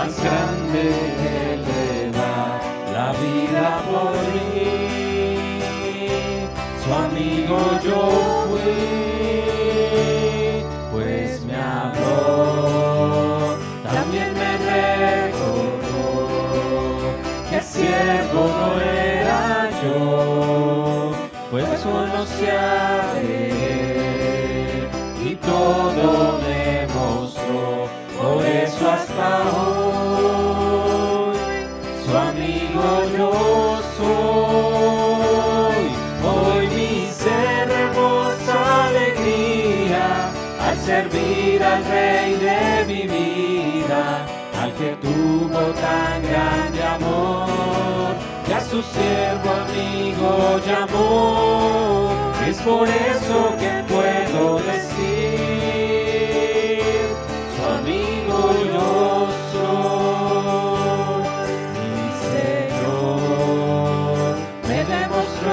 más grande Él le da la vida por mí. Su amigo yo fui, pues me habló, también me recordó que siervo no era yo, pues conocía de Él y todo me mostró, por eso hasta hoy su amigo yo soy. Hoy mi ser rebosa alegría al servir al Rey de mi vida, al que tuvo tan grande amor, que a su siervo amigo llamó. Es por eso que puedo decir, su amigo yo soy. Mi Señor me demostró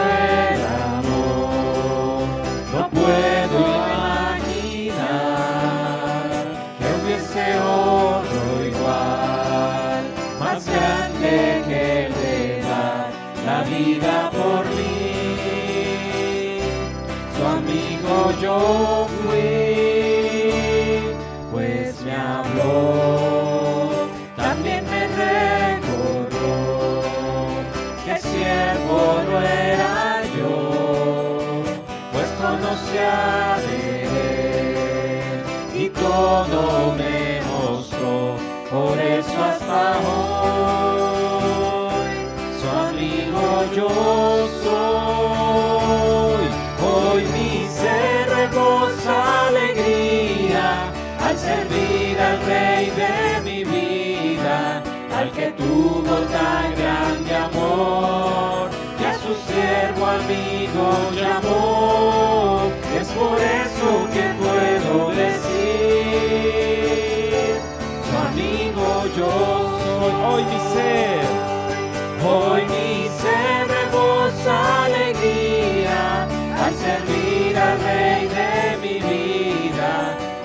el amor, no puedo imaginar que hubiese otro igual, más grande que Él le da la vida por mí. Su amigo yo fui, pues me habló, también me recordó que siervo no era yo, pues conocía de Él y todo me mostró, por eso hasta hoy su amigo yo soy. Hoy mi ser rebosa alegría al servir al Rey de mi vida, al que tuvo tan grande amor, que a su siervo amigo llamó. Es por eso que puedo decir, su amigo yo soy. Hoy mi ser rebosa alegría al servir al Rey de mi vida,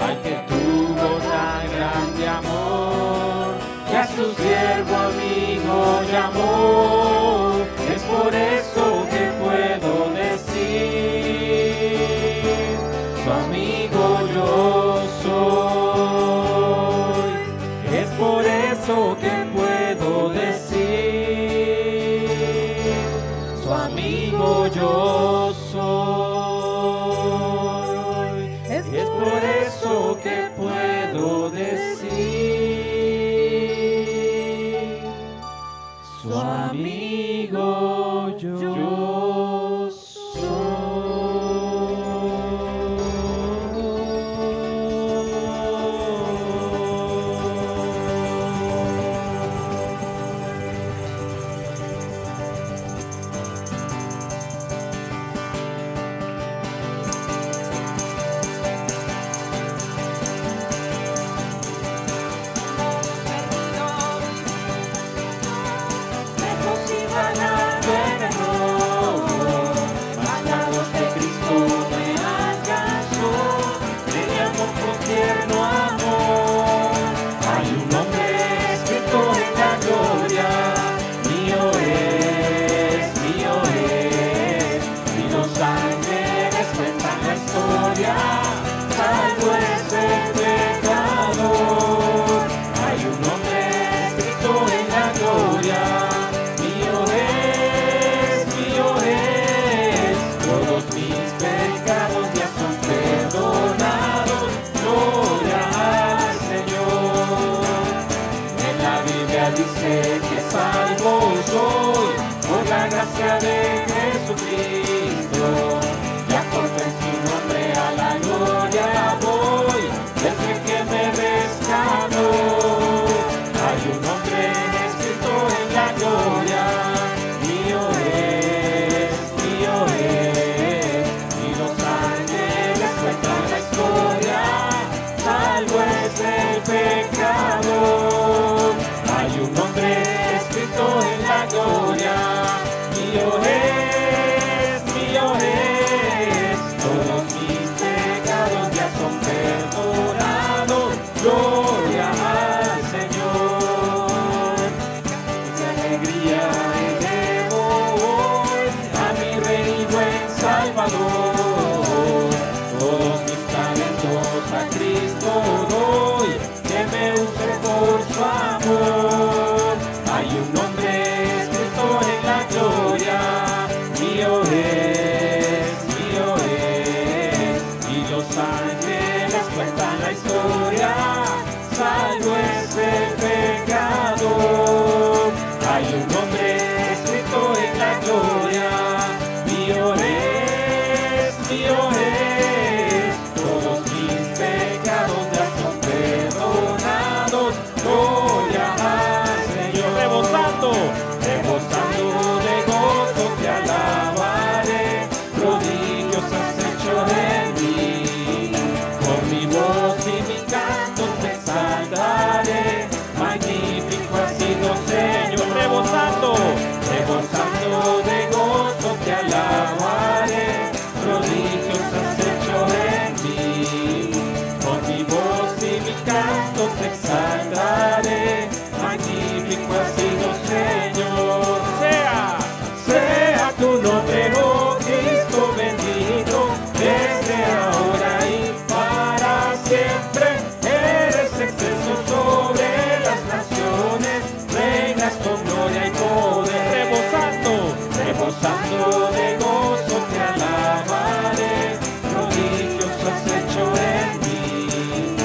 al que tuvo tan grande amor, que a su siervo amigo llamó. Es por eso que puedo decir, su amigo yo soy. Es por eso que puedo decir, su amigo yo soy. Es por eso que puedo decir, su amigo yo soy. Dice que salvo soy por la gracia de Jesucristo, ya por en su nombre a la gloria voy, desde que me rescató. Hay un nombre escrito en la gloria, mío es, y los ángeles cuentan la historia, salvo es el pecador. Hay un nombre escrito en la gloria, mío es, todos mis pecados ya son perdonados, gloria al Señor. magnífico has sido, Señor. Rebosando de gozo te alabaré, prodigios has hecho en mí. Con mi voz y mi canto te exaltaré, magnífico has sido, Señor. Sea tu nombre, oh Cristo bendito, desde ahora y para siempre. Eres excelso sobre las naciones, reinas con gloria y poder. Rebosando de gozo te alabaré, prodigios has hecho en mí.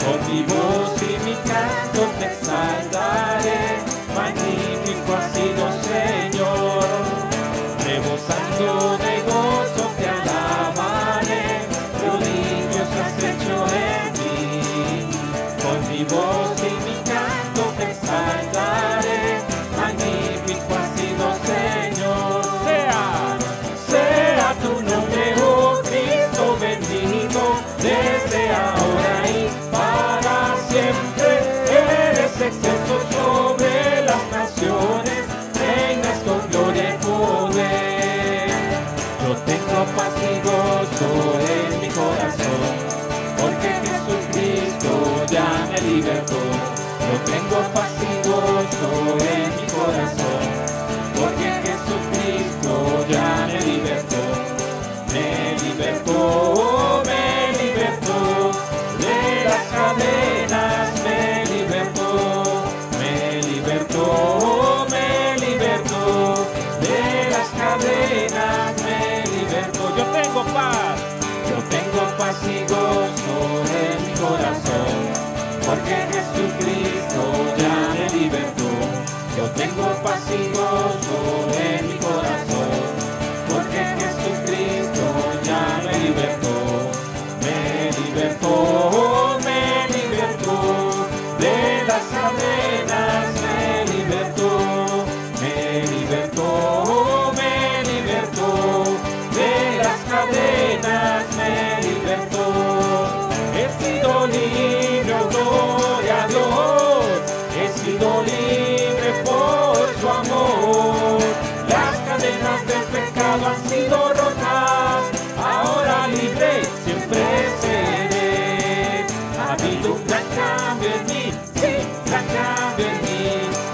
Con mi voz y mi canto te exaltaré, magnífico has sido, Señor. Rebosando de gozo te alabaré, prodigios has hecho en mí. Con mi voz y mi canto te exaltaré, magnífico has sido, Señor. Sea tu nombre, oh Cristo bendito, desde ahora y para siempre. Eres excelso sobre las naciones, reinas con gloria y poder. Yo tengo paz y gozo en mi corazón, porque Jesucristo ya me libertó. Yo tengo paz y gozo en mi corazón, porque Jesucristo ya me libertó. Me libertó, me libertó de las cadenas, me libertó, me libertó, me libertó de las cadenas, me libertó. Yo tengo paz y gozo en mi corazón, porque Jesucristo ya me libertó. Yo tengo paz y gozo en mi corazón, porque Jesucristo ya me libertó. Me libertó, me libertó de las cadenas, me libertó, me libertó, me libertó de las cadenas, me libertó. He sido libre, oh gloria a Dios, he sido libre por su amor. Las cadenas del pecado han sido rotas, ahora libre siempre seré. Ha habido un gran cambio en mí, sí, gran cambio en mí,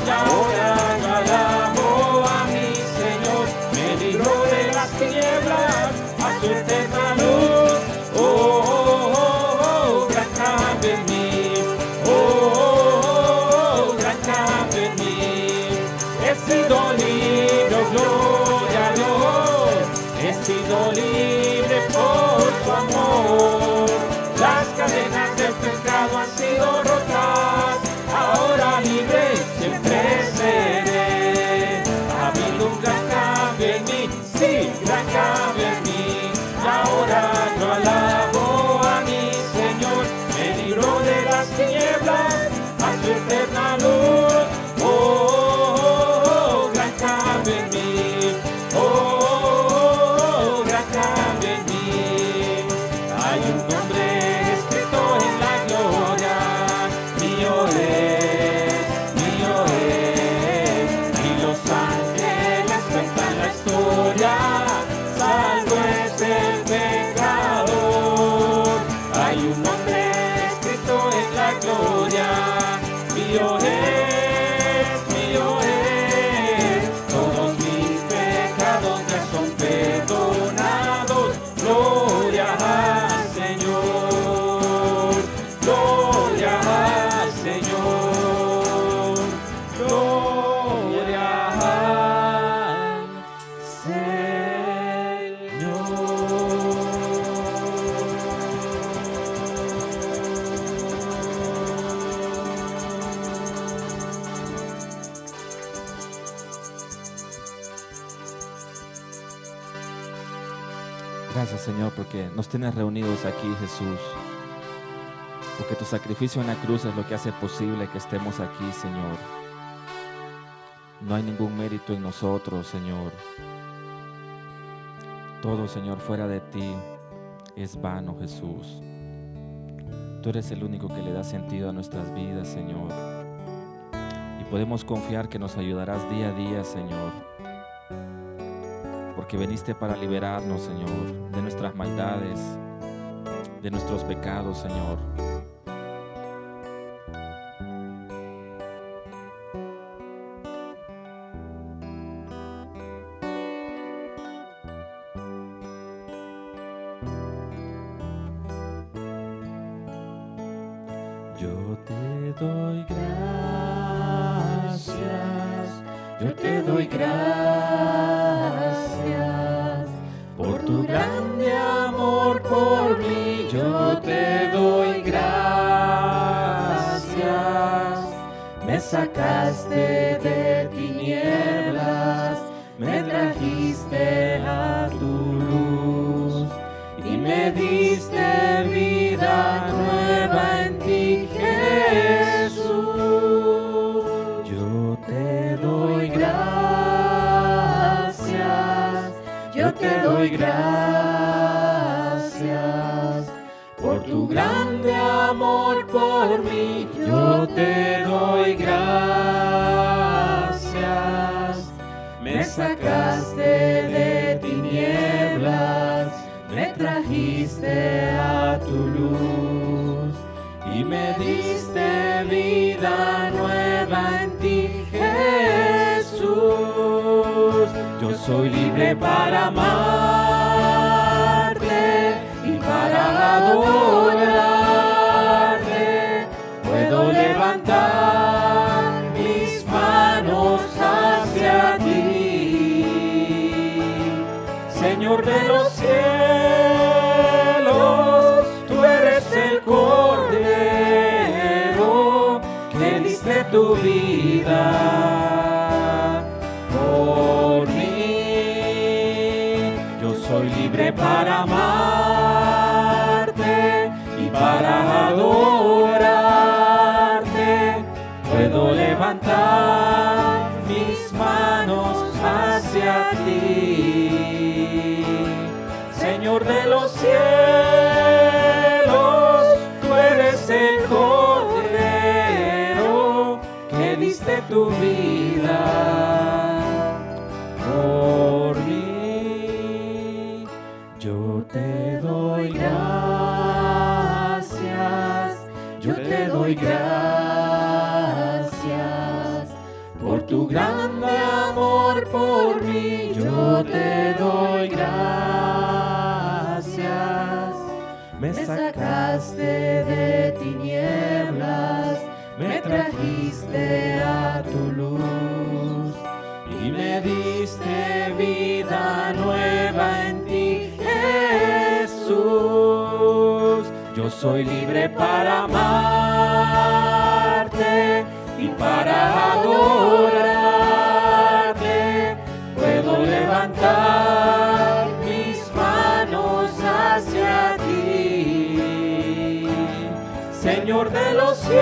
y ahora yo alabo a mi Señor. Me libró de las tinieblas a su eterna luz. Oh, oh, oh, oh, gran cambio en mí. Oh, oh, oh, gran cambio en mí. He sido libre, oh, gloria a Dios. He sido libre por su amor. Las cadenas del pecado han sido rotas, ahora libre siempre seré. Ha habido un gran cambio en mí, sí, gran cambio en mí, y ahora yo alabo a mi Señor. Me libró de las tinieblas a su eterna luz. Oh, oh, oh, oh, gran cambio en mí. Oh, oh, oh, gran cambio en mí. Hay un nombre escrito en la gloria, mío es, y los ángeles cuentan la historia, salvo es el pecador. Hay un nombre escrito en la gloria, mío es, todos mis pecados ya son perdonados. Gloria al Señor, gloria al Señor, gloria al Gracias, Señor, porque nos tienes reunidos aquí, Jesús. Porque tu sacrificio en la cruz es lo que hace posible que estemos aquí, Señor. No hay ningún mérito en nosotros, Señor. Todo, Señor, fuera de ti es vano, Jesús. Tú eres el único que le da sentido a nuestras vidas, Señor. Y Podemos confiar que nos ayudarás día a día, Señor, porque viniste para liberarnos, Señor, de nuestras maldades, de nuestros pecados, Señor. Yo te doy gracias, yo te doy gracias por tu grande amor por mí. Yo te doy gracias. Me sacaste de tinieblas, me trajiste a tu luz y me diste vida nueva en ti, Jesús. Yo te doy gracias, yo te doy gracias por tu grande amor por mí. Yo te doy gracias. Me sacaste de tinieblas, me trajiste a tu luz y me diste vida nueva en ti, Jesús. Yo soy libre para amarte y para adorarte. Puedo levantar mis manos hacia ti, Señor de los cielos. Tú eres el Cordero que diste tu vida por mí. Yo soy libre para amarte y para adorarte. Puedo levantar mis manos hacia ti, Señor de los cielos. Tú eres el Cordero que diste tu vida por mí. Yo te doy gracias, yo te doy gracias por tu grande amor por mí. Yo te doy gracias. Me sacaste de tinieblas, me trajiste a tu luz y me diste vida nueva en ti, Jesús. Yo soy libre para amarte y para adorarte. Puedo levantar mis manos hacia ti, Señor de los cielos.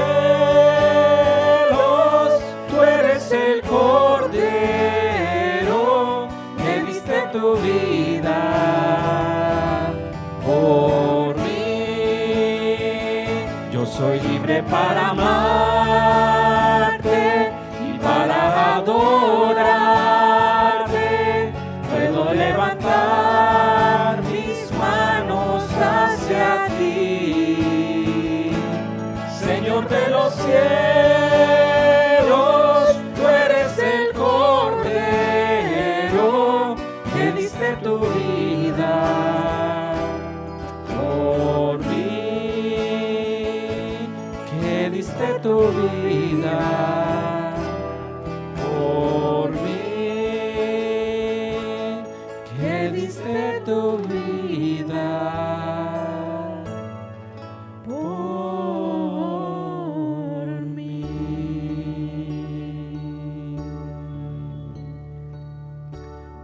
Tú eres el Cordero que diste tu vida por mí. Yo soy libre para amarte y para adorarte. Puedo levantar mis manos hacia ti, Señor de los cielos. Tú eres el Cordero que diste tu vida por mí, que diste tu vida por mí, que diste tu vida por mí.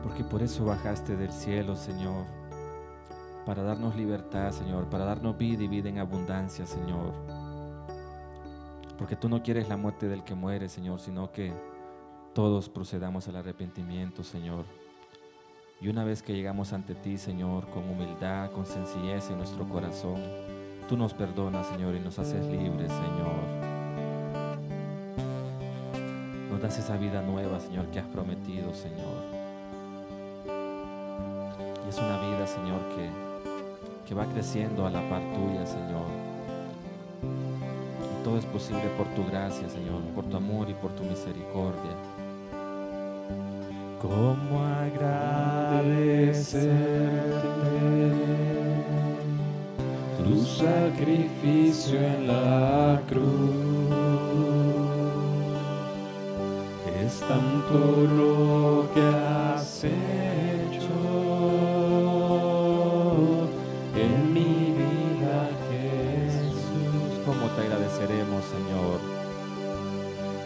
Porque por eso bajaste del cielo, Señor, para darnos libertad, Señor, para darnos vida y vida en abundancia, Señor. Porque tú no quieres la muerte del que muere, Señor, sino que todos procedamos al arrepentimiento, Señor. Y una vez que llegamos ante ti, Señor, con humildad, con sencillez en nuestro corazón, tú nos perdonas, Señor, y nos haces libres, Señor. nos das esa vida nueva, Señor, que has prometido, Señor. Y es una vida, Señor, que va creciendo a la par tuya, Señor. Y todo es posible por tu gracia, Señor, por tu amor y por tu misericordia. ¿Cómo agradecerte tu sacrificio en la cruz? Es tanto lo que has hecho en mi vida, Jesús. ¿Cómo te agradeceremos, Señor?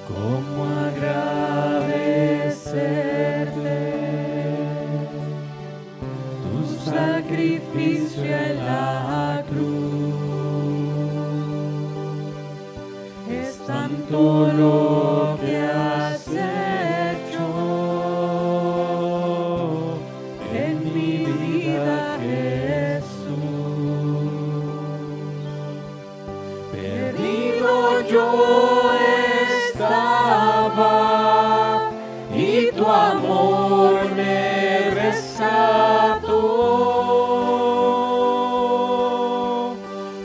¿Cómo agradecerte tu sacrificio en la cruz? Es tanto lo que has hecho en mi vida, Jesús. Perdido yo estaba y tu amor me rescató.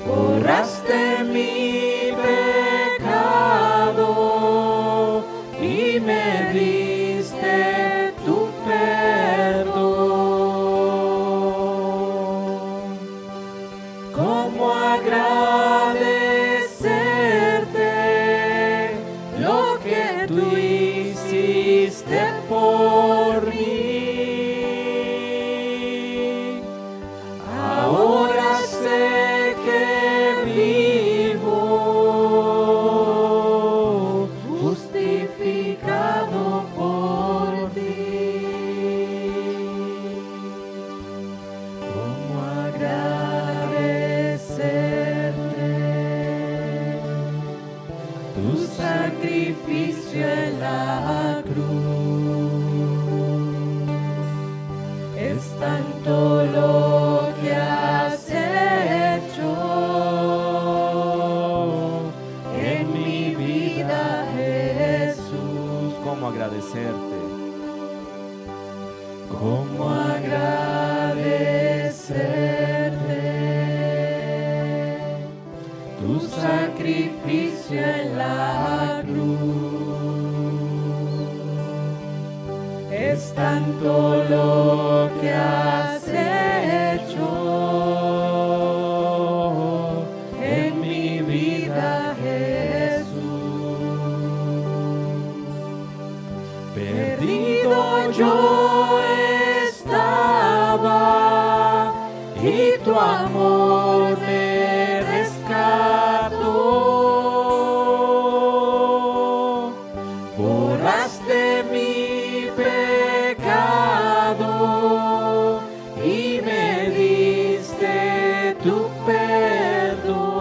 Borraste mi pecado y me diste tu perdón. ¿Cómo agradecerte lo que tú hiciste por mí? Ahora sé que vivo justificado por ti. ¿Cómo agradecerte tu sacrificio en la cruz? Es tanto lo que has hecho en mi vida, Jesús. ¿Cómo agradecerte? ¿Cómo agradecerte tu sacrificio en la cruz? Es tanto lo que has hecho en mi vida, Jesús. Perdido yo estaba y tu amor me rescató. Borraste mi pecado y me diste tu perdón.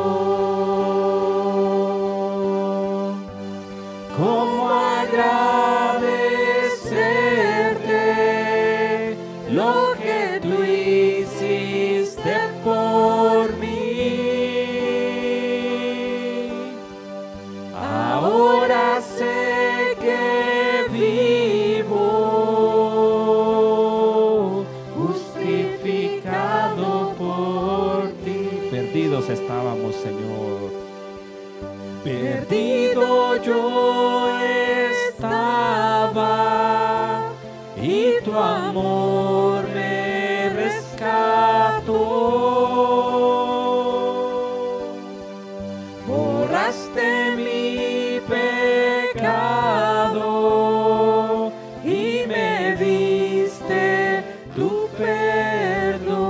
¿Cómo agradecerte lo que tú hiciste por mí? Ahora sé que vivo justificado por ti. Perdidos estábamos, Señor. Perdido yo estaba y tu amor me rescató. Borraste mi pecado y me diste tu perdón.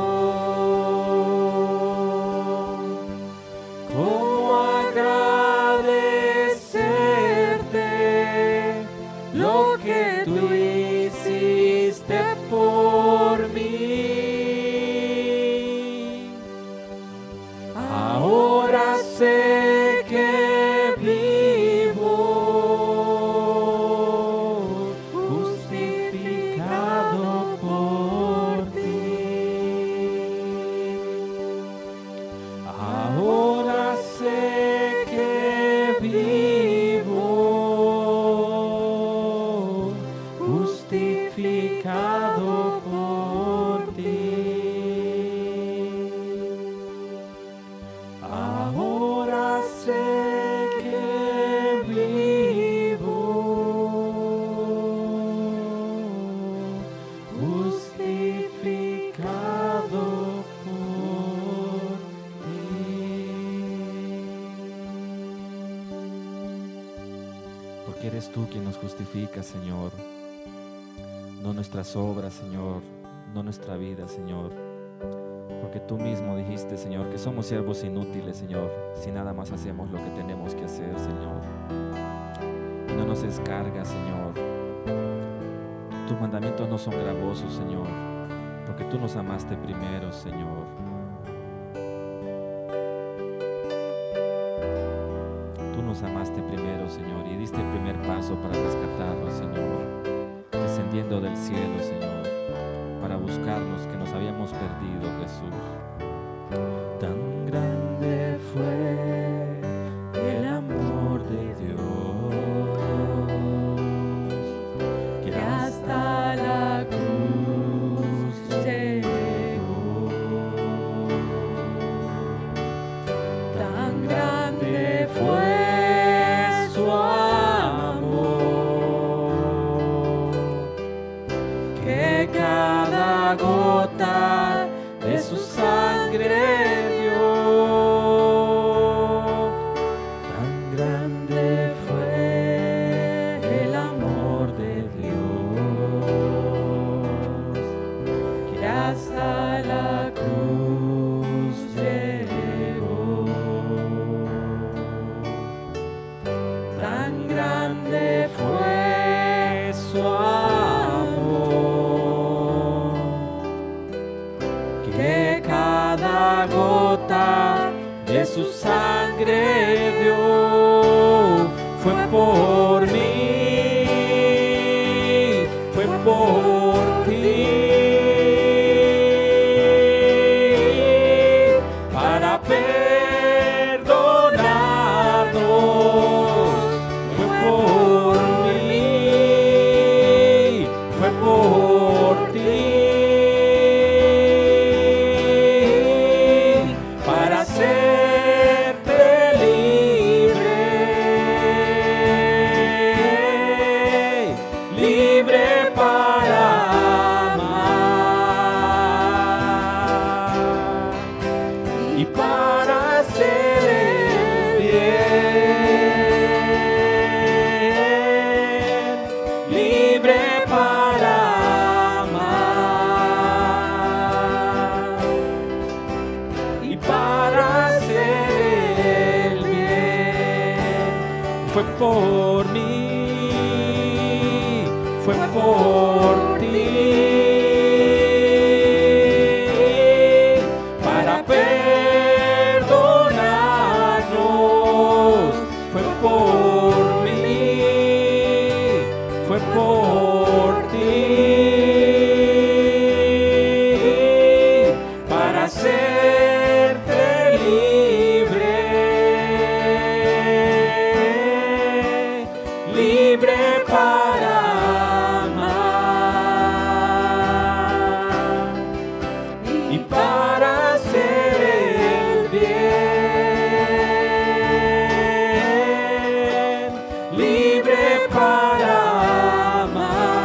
¿Cómo agradecerte lo que tú hiciste por crucificado por ti. Ahora sé que vivo justificado por ti. Porque eres tú quien nos justifica, Señor. No nuestras obras, Señor, no nuestra vida, Señor. Porque tú mismo dijiste, Señor, que somos siervos inútiles, Señor, si nada más hacemos lo que tenemos que hacer, Señor. Y no nos descargas, Señor. Tus mandamientos no son gravosos, Señor, porque tú nos amaste primero, Señor. Tú nos amaste primero, Señor, y diste el primer paso para rescatarnos, Señor. Descendiendo del cielo, Señor, para buscarnos que nos habíamos perdido, Jesús. Tan grande fue el amor de Dios, que hasta la cruz llegó. Tan grande fue su que cada gota de su sangre dio. Tan grande fue el amor de Dios, que hasta la cruz llegó. Tan grande fue su que cada gota de su sangre dio. Fue por mí, fue por ti, para perdonarnos. Fue por mí, fue por ti, libre para amar y para hacer el bien, libre para amar y para hacer el bien. Fue por mí, fue por ti, para perdonarnos. Fue por mí, fue por ti, para hacerte libre, libre para y para hacer el bien, libre para amar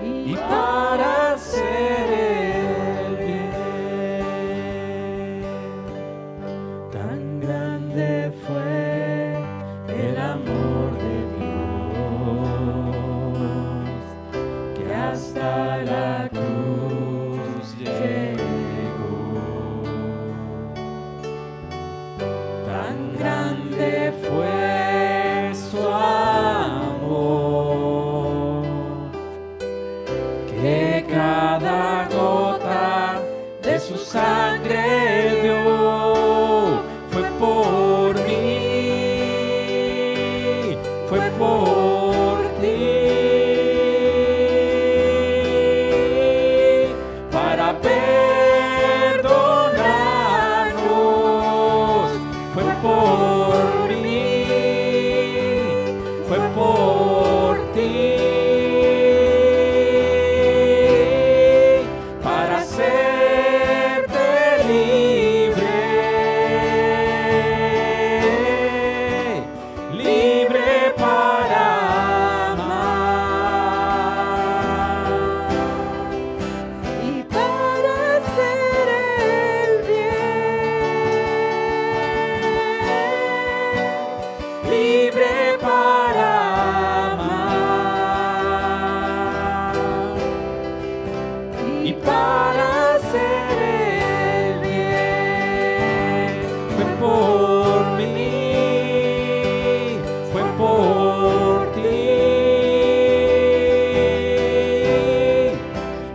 y para hacer el bien. Tan grande fue el amor de Dios, que hasta la cruz llegó. Tan grande fue su amor, que cada gota de su sangre dio. Fue por mí, fue por ti, para perdonarnos. Fue por mí, fue por ti, libre para amar y para hacer el bien. Fue por mí, fue por ti,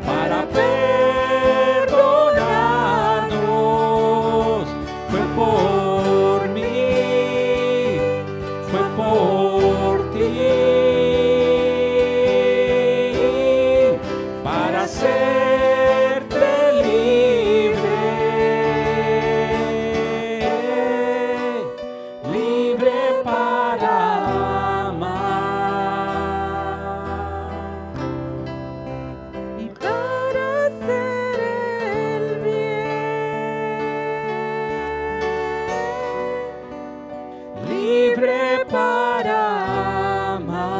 para perdonarnos. Fue por mí, fue por ti, para hacerte libre, libre para amar y para hacer el bien, libre para amar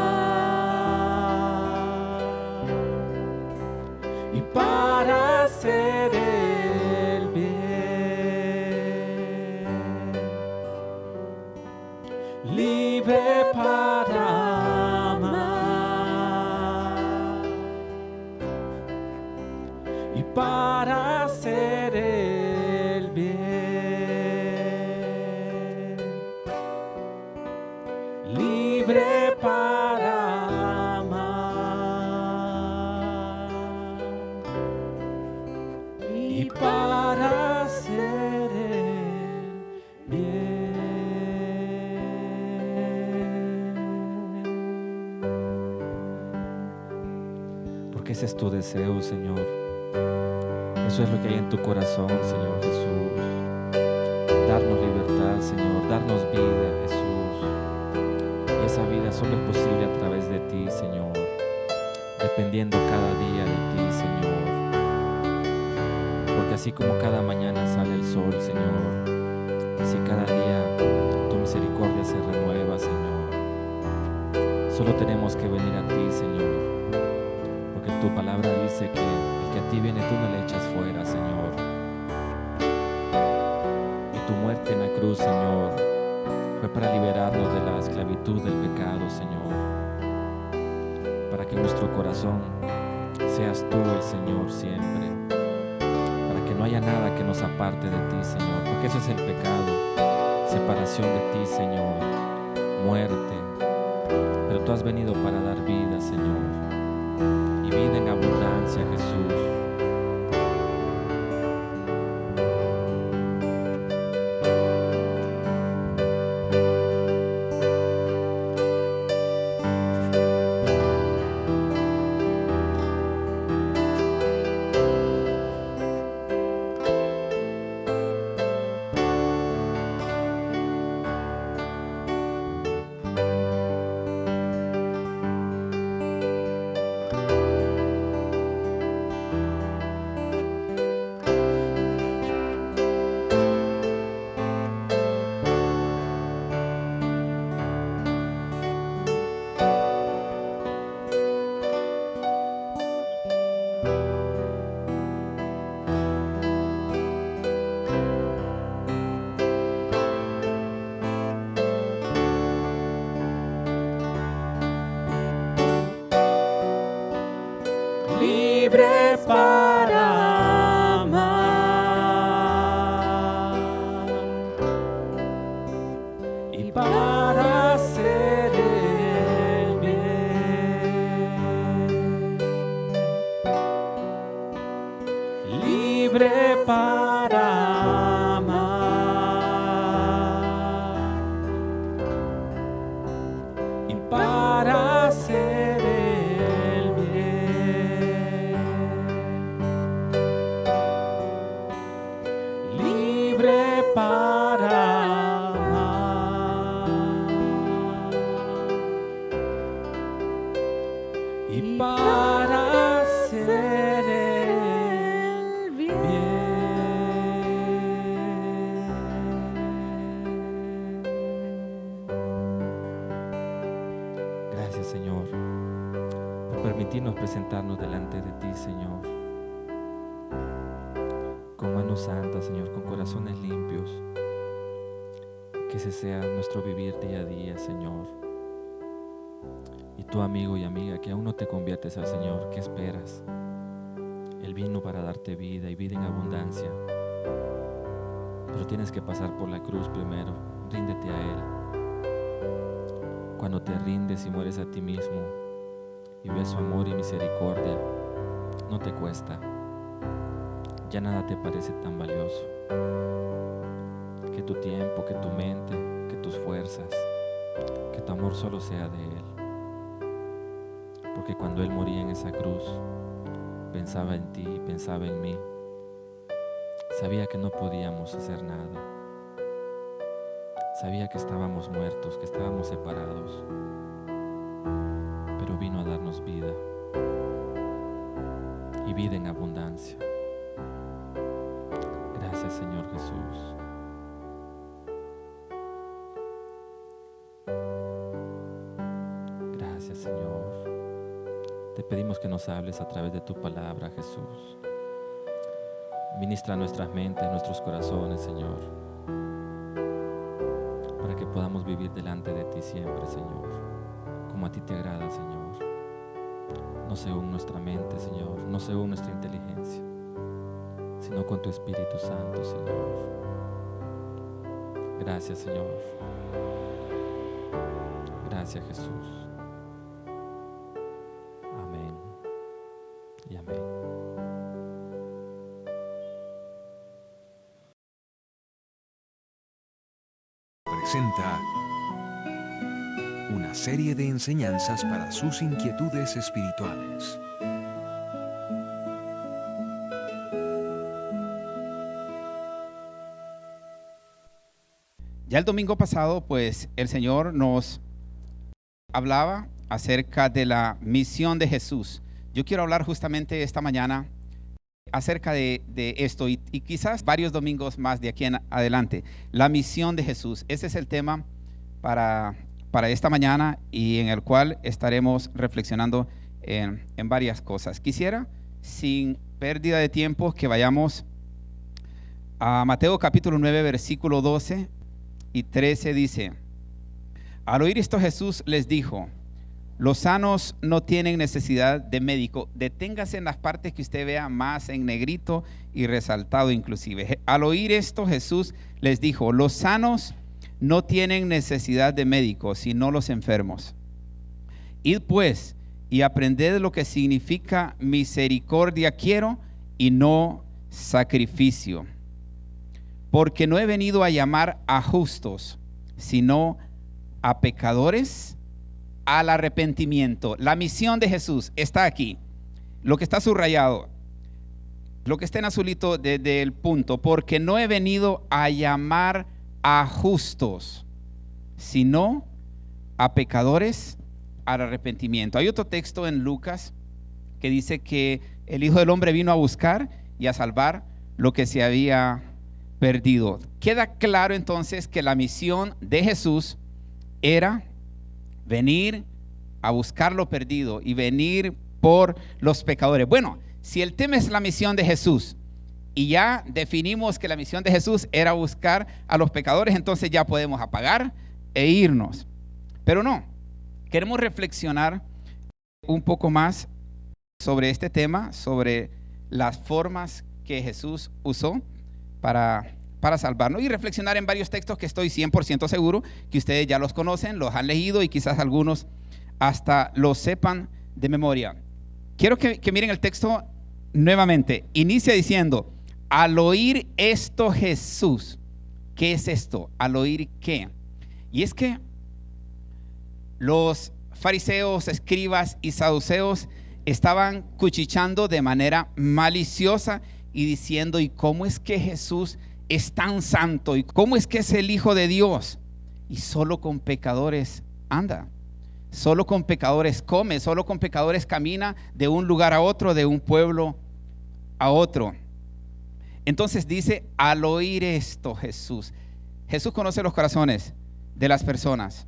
y para hacer el bien, libre para amar y para hacer el bien, libre para amar y para hacer el bien. Porque ese es tu deseo, Señor. Eso es lo que hay en tu corazón, Señor Jesús. Darnos libertad, Señor. Darnos vida, Jesús. Y esa vida solo es posible a través de ti, Señor. Dependiendo cada día de ti, Señor. Porque así como cada mañana sale el sol, Señor, así cada día tu misericordia se renueva, Señor. Solo tenemos que venir a ti, Señor. Porque tu palabra dice que el que a ti viene tú no le echas fuera, Señor. Y tu muerte en la cruz, Señor, fue para liberarnos de la esclavitud del pecado, Señor. Para que en nuestro corazón seas tú el Señor siempre. Para que no haya nada que nos aparte de ti, Señor. Porque eso es el pecado. Separación de ti, Señor. Muerte. Pero tú has venido para dar vida, Señor. Y vida en abundancia, Jesús. Libre para amar y para hacer el bien, libre para amar y para hacer el bien, libre para amar y para hacer el bien. Gracias, Señor, por permitirnos presentarnos delante de ti, Señor, con manos santas, Señor, con corazones limpios, Que ese sea nuestro vivir día a día, Señor. Y tú, amigo y amiga, que aún no te conviertes al Señor, ¿qué esperas? Él vino para darte vida y vida en abundancia. Pero tienes que pasar por la cruz primero. Ríndete a Él. Cuando te rindes y mueres a ti mismo y ves su amor y misericordia, no te cuesta. Ya nada te parece tan valioso. Que tu tiempo, que tu mente, que tus fuerzas, que tu amor solo sea de Él. Porque cuando Él moría en esa cruz, pensaba en ti, pensaba en mí. Sabía que no podíamos hacer nada. Sabía que estábamos muertos, que estábamos separados. Pero vino a darnos vida. Y vida en abundancia. Gracias, Señor Jesús. Gracias, Señor. Te pedimos que nos hables a través de tu palabra, Jesús. Ministra nuestras mentes, nuestros corazones, Señor, para que podamos vivir delante de ti siempre, Señor, como a ti te agrada, Señor. No según nuestra mente, Señor, no según nuestra inteligencia, sino con tu Espíritu Santo, Señor. Gracias, Señor. Gracias, Jesús. Amén y amén. Presenta una serie de enseñanzas para sus inquietudes espirituales. Ya el domingo pasado, pues, el Señor nos hablaba acerca de la misión de Jesús. Yo quiero hablar justamente esta mañana acerca de esto y quizás varios domingos más de aquí en adelante. La misión de Jesús. Ese es el tema para esta mañana y en el cual estaremos reflexionando en varias cosas. Quisiera, sin pérdida de tiempo, que vayamos a Mateo capítulo 9, versículo 12 y 13. Dice: al oír esto Jesús les dijo: los sanos no tienen necesidad de médico. Deténgase en las partes que usted vea más en negrito y resaltado inclusive. Al oír esto Jesús les dijo: los sanos no tienen necesidad de médico, sino los enfermos. Id pues y aprended lo que significa misericordia quiero y no sacrificio. Porque no he venido a llamar a justos, sino a pecadores al arrepentimiento. La misión de Jesús está aquí. Lo que está subrayado, lo que está en azulito desde el punto: porque no he venido a llamar a justos, sino a pecadores al arrepentimiento. Hay otro texto en Lucas que dice que el Hijo del Hombre vino a buscar y a salvar lo que se había perdido. Queda claro entonces que la misión de Jesús era venir a buscar lo perdido y venir por los pecadores. Bueno, si el tema es la misión de Jesús y ya definimos que la misión de Jesús era buscar a los pecadores, entonces ya podemos apagar e irnos. Pero no, queremos reflexionar un poco más sobre este tema, sobre las formas que Jesús usó para salvarnos, y reflexionar en varios textos que estoy 100% seguro que ustedes ya los conocen, los han leído y quizás algunos hasta los sepan de memoria. Quiero que miren el texto nuevamente. Inicia diciendo: al oír esto Jesús. ¿Qué es esto? ¿Al oír qué? Y es que los fariseos, escribas y saduceos estaban cuchicheando de manera maliciosa y diciendo: ¿y cómo es que Jesús es tan santo? ¿Y cómo es que es el Hijo de Dios? Y solo con pecadores anda, solo con pecadores come, solo con pecadores camina de un lugar a otro, de un pueblo a otro. Entonces dice: al oír esto Jesús conoce los corazones de las personas.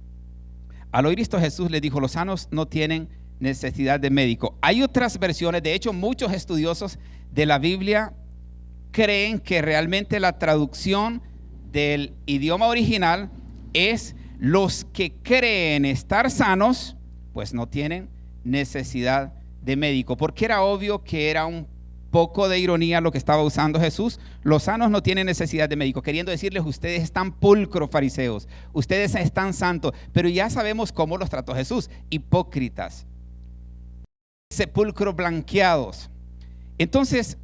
Al oír esto Jesús les dijo: los sanos no tienen necesidad de médico. Hay otras versiones, de hecho muchos estudiosos de la Biblia creen que realmente la traducción del idioma original es los que creen estar sanos, pues no tienen necesidad de médico. Porque era obvio que era un poco de ironía lo que estaba usando Jesús. Los sanos no tienen necesidad de médico, queriendo decirles: ustedes están pulcros, fariseos, ustedes están santos. Pero ya sabemos cómo los trató Jesús: hipócritas, sepulcros blanqueados. Entonces,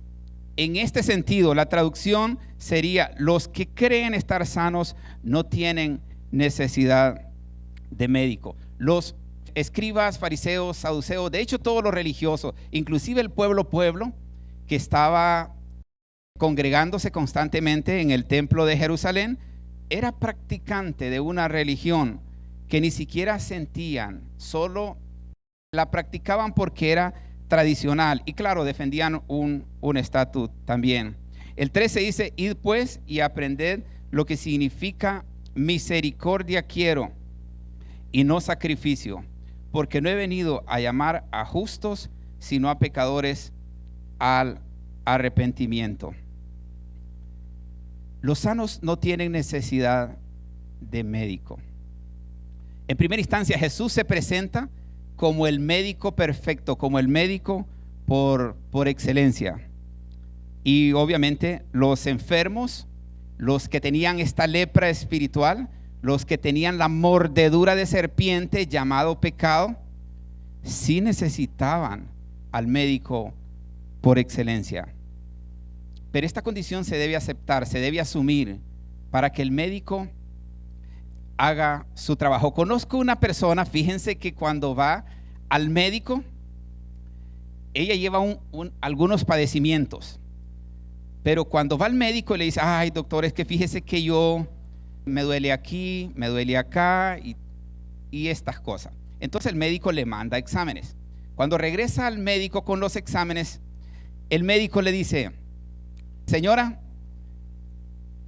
en este sentido, la traducción sería: los que creen estar sanos no tienen necesidad de médico. Los escribas, fariseos, saduceos, de hecho todos los religiosos, inclusive el pueblo que estaba congregándose constantemente en el templo de Jerusalén, era practicante de una religión que ni siquiera sentían, solo la practicaban porque era tradicional, y claro, defendían un estatus también. El 13 dice: id pues y aprended lo que significa misericordia quiero y no sacrificio, porque no he venido a llamar a justos, sino a pecadores al arrepentimiento. Los sanos no tienen necesidad de médico. En primera instancia, Jesús se presenta como el médico perfecto, como el médico por excelencia. Y obviamente los enfermos, los que tenían esta lepra espiritual, los que tenían la mordedura de serpiente llamado pecado, sí necesitaban al médico por excelencia. Pero esta condición se debe aceptar, se debe asumir para que el médico haga su trabajo. Conozco una persona, fíjense, que cuando va al médico, ella lleva algunos padecimientos, pero cuando va al médico le dice: ay, doctor, es que fíjese que yo me duele aquí, me duele acá y estas cosas. Entonces el médico le manda exámenes. Cuando regresa al médico con los exámenes, el médico le dice: señora,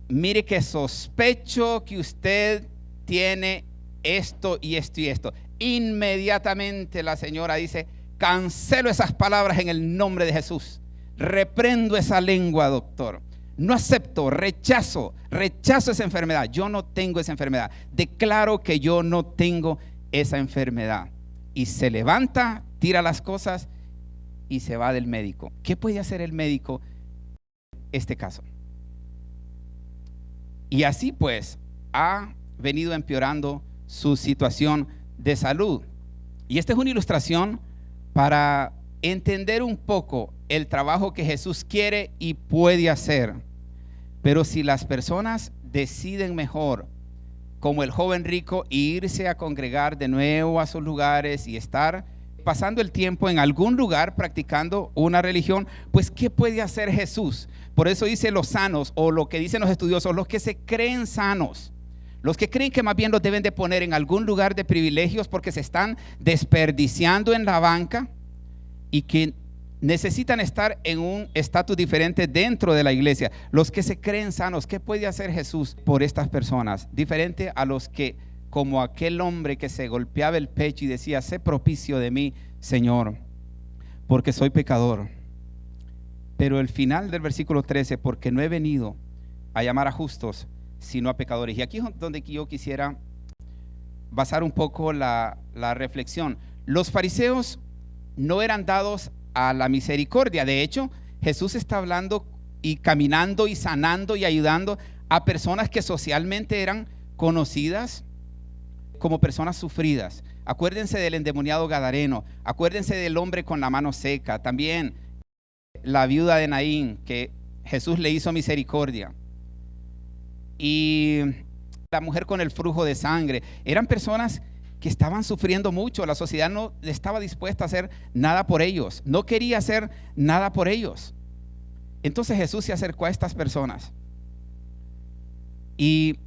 mire que sospecho que usted tiene esto y esto y esto. Inmediatamente la señora dice: cancelo esas palabras en el nombre de Jesús. Reprendo esa lengua, doctor. No acepto, rechazo esa enfermedad. Yo no tengo esa enfermedad. Declaro que yo no tengo esa enfermedad. Y se levanta, tira las cosas y se va del médico. ¿Qué puede hacer el médico en este caso? Y así pues ha venido empeorando su situación de salud. Y esta es una ilustración para entender un poco el trabajo que Jesús quiere y puede hacer. Pero si las personas deciden mejor, como el joven rico, irse a congregar de nuevo a sus lugares y estar pasando el tiempo en algún lugar practicando una religión, pues ¿qué puede hacer Jesús? Por eso dice los sanos, o lo que dicen los estudiosos, los que se creen sanos. Los que creen que más bien los deben de poner en algún lugar de privilegios porque se están desperdiciando en la banca y que necesitan estar en un estatus diferente dentro de la iglesia. Los que se creen sanos, ¿qué puede hacer Jesús por estas personas? Diferente a los que, como aquel hombre que se golpeaba el pecho y decía: sé propicio de mí, Señor, porque soy pecador. Pero el final del versículo 13: porque no he venido a llamar a justos, sino a pecadores. Y aquí es donde yo quisiera basar un poco la reflexión. Los fariseos no eran dados a la misericordia. De hecho, Jesús está hablando y caminando y sanando y ayudando a personas que socialmente eran conocidas como personas sufridas. Acuérdense del endemoniado gadareno, acuérdense del hombre con la mano seca, también la viuda de Naín, que Jesús le hizo misericordia, y la mujer con el flujo de sangre. Eran personas que estaban sufriendo mucho. La sociedad no estaba dispuesta a hacer nada por ellos, no quería hacer nada por ellos. Entonces Jesús se acercó a estas personas y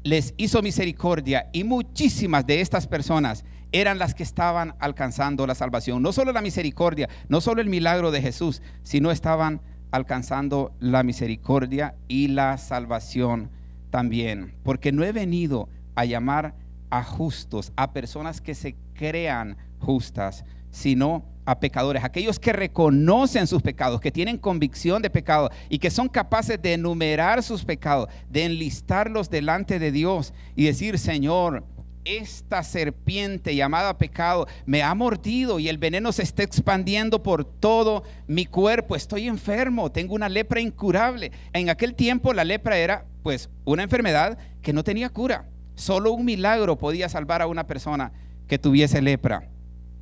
les hizo misericordia, y muchísimas de estas personas eran las que estaban alcanzando la salvación. No solo la misericordia, no solo el milagro de Jesús, sino estaban alcanzando la misericordia y la salvación también. Porque no he venido a llamar a justos, a personas que se crean justas, sino a pecadores, aquellos que reconocen sus pecados, que tienen convicción de pecado y que son capaces de enumerar sus pecados, de enlistarlos delante de Dios y decir: Señor, esta serpiente llamada pecado me ha mordido y el veneno se está expandiendo por todo mi cuerpo. Estoy enfermo, tengo una lepra incurable. En aquel tiempo la lepra era pues una enfermedad que no tenía cura. Solo un milagro podía salvar a una persona que tuviese lepra.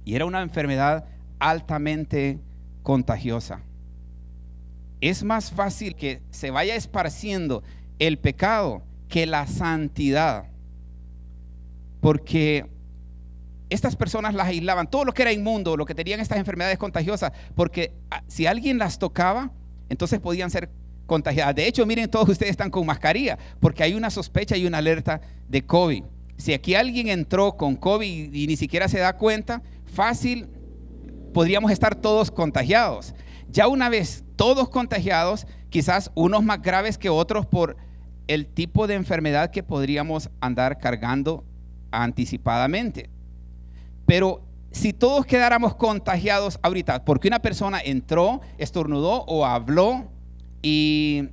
Y era una enfermedad altamente contagiosa. Es más fácil que se vaya esparciendo el pecado que la santidad. Porque estas personas las aislaban, todo lo que era inmundo, lo que tenían estas enfermedades contagiosas, porque si alguien las tocaba, entonces podían ser contagiadas. De hecho, miren, todos ustedes están con mascarilla, porque hay una sospecha y una alerta de COVID. Si aquí alguien entró con COVID y ni siquiera se da cuenta, fácil podríamos estar todos contagiados. Ya una vez todos contagiados, quizás unos más graves que otros por el tipo de enfermedad que podríamos andar cargando anticipadamente. Pero si todos quedáramos contagiados ahorita, porque una persona entró, estornudó o habló, y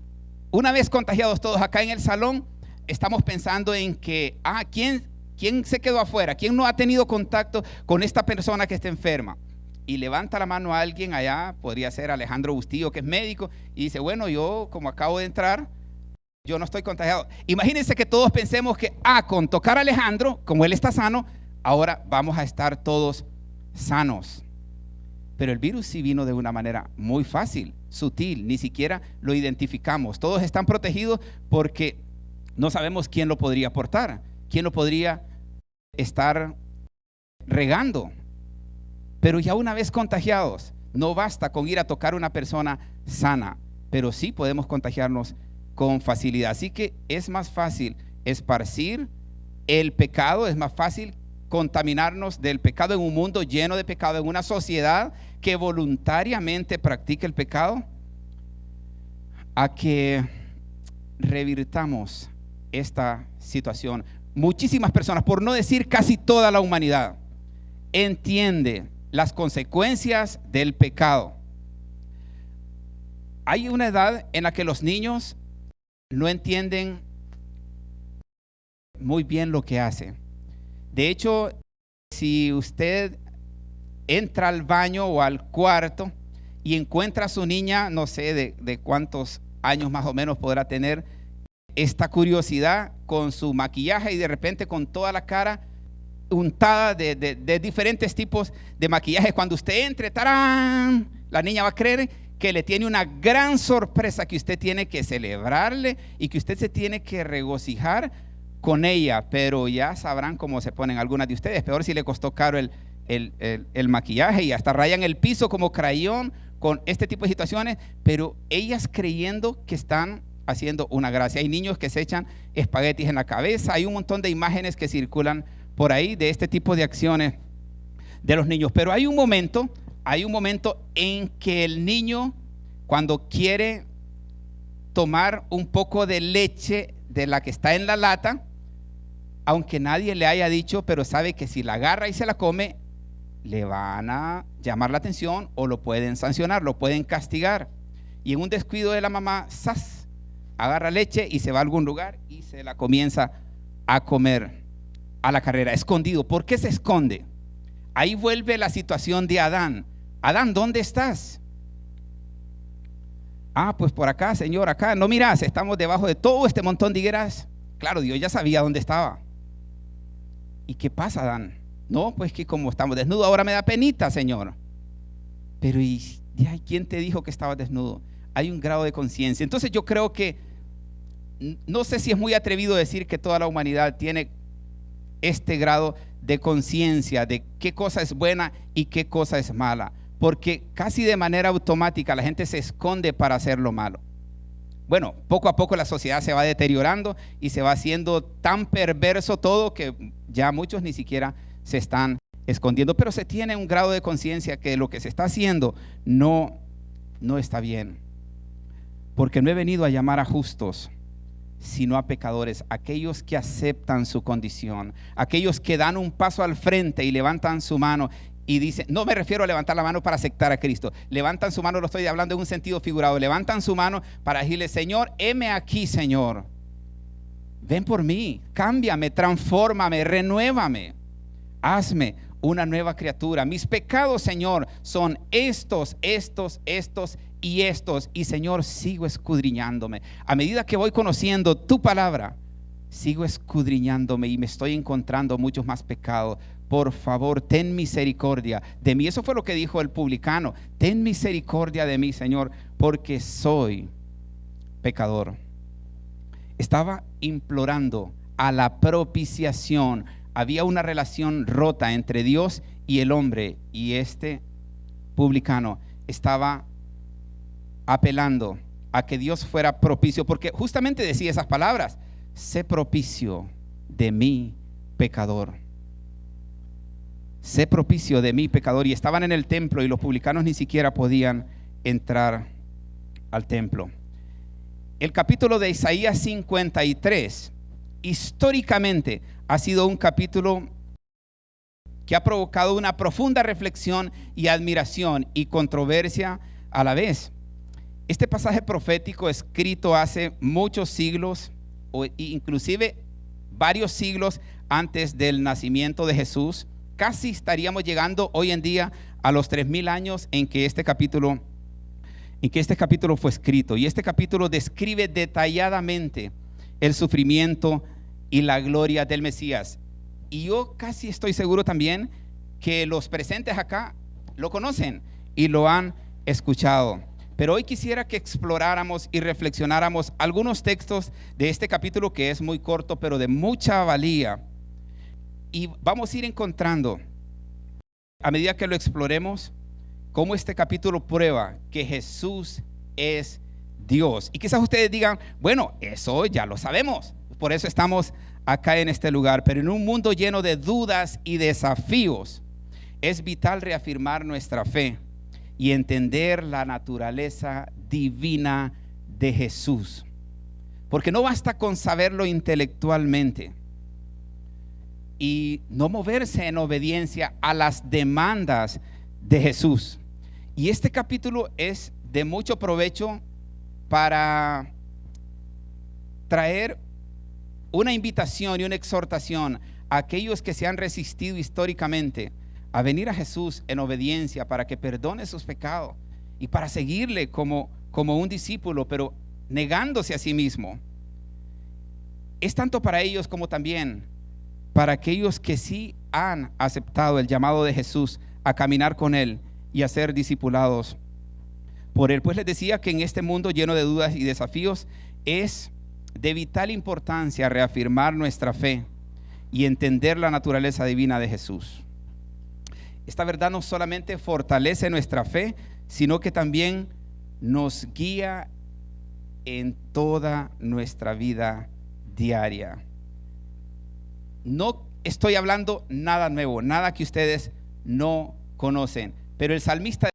una vez contagiados todos acá en el salón, estamos pensando en que, ¿quién se quedó afuera? ¿Quién no ha tenido contacto con esta persona que está enferma? Y levanta la mano a alguien allá, podría ser Alejandro Bustillo, que es médico, y dice: bueno, yo como acabo de entrar, yo no estoy contagiado. Imagínense que todos pensemos que con tocar a Alejandro, como él está sano, ahora vamos a estar todos sanos. Pero el virus sí vino de una manera muy fácil, sutil, ni siquiera lo identificamos. Todos están protegidos porque no sabemos quién lo podría portar, quién lo podría estar regando. Pero ya una vez contagiados, no basta con ir a tocar a una persona sana, pero sí podemos contagiarnos con facilidad. Así que es más fácil esparcir el pecado, es más fácil contaminarnos del pecado en un mundo lleno de pecado, en una sociedad que voluntariamente practica el pecado, a que revirtamos esta situación. Muchísimas personas, por no decir casi toda la humanidad, entiende las consecuencias del pecado. Hay una edad en la que los niños no entienden muy bien lo que hace. De hecho, si usted entra al baño o al cuarto y encuentra a su niña, no sé de cuántos años más o menos podrá tener, esta curiosidad con su maquillaje y de repente con toda la cara untada de diferentes tipos de maquillaje, cuando usted entre, ¡tarán!, la niña va a creer que le tiene una gran sorpresa, que usted tiene que celebrarle y que usted se tiene que regocijar con ella. Pero ya sabrán cómo se ponen algunas de ustedes, peor si le costó caro el maquillaje y hasta rayan el piso como crayón con este tipo de situaciones, pero ellas creyendo que están haciendo una gracia. Hay niños que se echan espaguetis en la cabeza, hay un montón de imágenes que circulan por ahí de este tipo de acciones de los niños. Pero hay un momento en que el niño, cuando quiere tomar un poco de leche de la que está en la lata, aunque nadie le haya dicho, pero sabe que si la agarra y se la come, le van a llamar la atención o lo pueden sancionar, lo pueden castigar. Y en un descuido de la mamá, ¡zas!, agarra leche y se va a algún lugar y se la comienza a comer a la carrera, escondido. ¿Por qué se esconde? Ahí vuelve la situación de Adán. Adán, ¿dónde estás? Pues por acá, Señor, acá. No miras, estamos debajo de todo este montón de higueras. Claro, Dios ya sabía dónde estaba. ¿Y qué pasa, Adán? No, pues que como estamos desnudos, ahora me da penita, Señor. Pero ¿quién te dijo que estabas desnudo? Hay un grado de conciencia. Entonces yo creo que, no sé si es muy atrevido decir que toda la humanidad tiene este grado de conciencia de qué cosa es buena y qué cosa es mala, porque casi de manera automática la gente se esconde para hacer lo malo. Bueno, poco a poco la sociedad se va deteriorando y se va haciendo tan perverso todo que ya muchos ni siquiera se están escondiendo, pero se tiene un grado de conciencia que lo que se está haciendo no está bien, porque no he venido a llamar a justos, sino a pecadores, aquellos que aceptan su condición, aquellos que dan un paso al frente y levantan su mano y dicen, no me refiero a levantar la mano para aceptar a Cristo, levantan su mano, lo estoy hablando en un sentido figurado, levantan su mano para decirle, Señor, heme aquí, Señor, ven por mí, cámbiame, transfórmame, renuévame, hazme una nueva criatura. Mis pecados, Señor, son estos y estos, y Señor, sigo escudriñándome. A medida que voy conociendo tu palabra, sigo escudriñándome y me estoy encontrando muchos más pecados. Por favor, ten misericordia de mí. Eso fue lo que dijo el publicano. Ten misericordia de mí, Señor, porque soy pecador. Estaba implorando a la propiciación. Había una relación rota entre Dios y el hombre, y este publicano estaba apelando a que Dios fuera propicio, porque justamente decía esas palabras: sé propicio de mí, pecador. Sé propicio de mí, pecador. Y estaban en el templo y los publicanos ni siquiera podían entrar al templo. El capítulo de Isaías 53, históricamente, ha sido un capítulo que ha provocado una profunda reflexión y admiración y controversia a la vez. Este pasaje profético, escrito hace muchos siglos, o inclusive varios siglos antes del nacimiento de Jesús, casi estaríamos llegando hoy en día a los 3000 años en que este capítulo fue escrito. Y este capítulo describe detalladamente el sufrimiento y la gloria del Mesías. Y yo casi estoy seguro también que los presentes acá lo conocen y lo han escuchado. Pero hoy quisiera que exploráramos y reflexionáramos algunos textos de este capítulo, que es muy corto pero de mucha valía. Y vamos a ir encontrando, a medida que lo exploremos, cómo este capítulo prueba que Jesús es Dios. Y quizás ustedes digan, bueno, eso ya lo sabemos, por eso estamos acá en este lugar. Pero en un mundo lleno de dudas y desafíos, es vital reafirmar nuestra fe y entender la naturaleza divina de Jesús. Porque no basta con saberlo intelectualmente y no moverse en obediencia a las demandas de Jesús. Y este capítulo es de mucho provecho para traer una invitación y una exhortación a aquellos que se han resistido históricamente a venir a Jesús en obediencia para que perdone sus pecados y para seguirle como un discípulo, pero negándose a sí mismo. Es tanto para ellos como también para aquellos que sí han aceptado el llamado de Jesús a caminar con Él y a ser discipulados por Él. Pues les decía que en este mundo lleno de dudas y desafíos es de vital importancia reafirmar nuestra fe y entender la naturaleza divina de Jesús. Esta verdad no solamente fortalece nuestra fe, sino que también nos guía en toda nuestra vida diaria. No estoy hablando nada nuevo, nada que ustedes no conocen, pero el salmista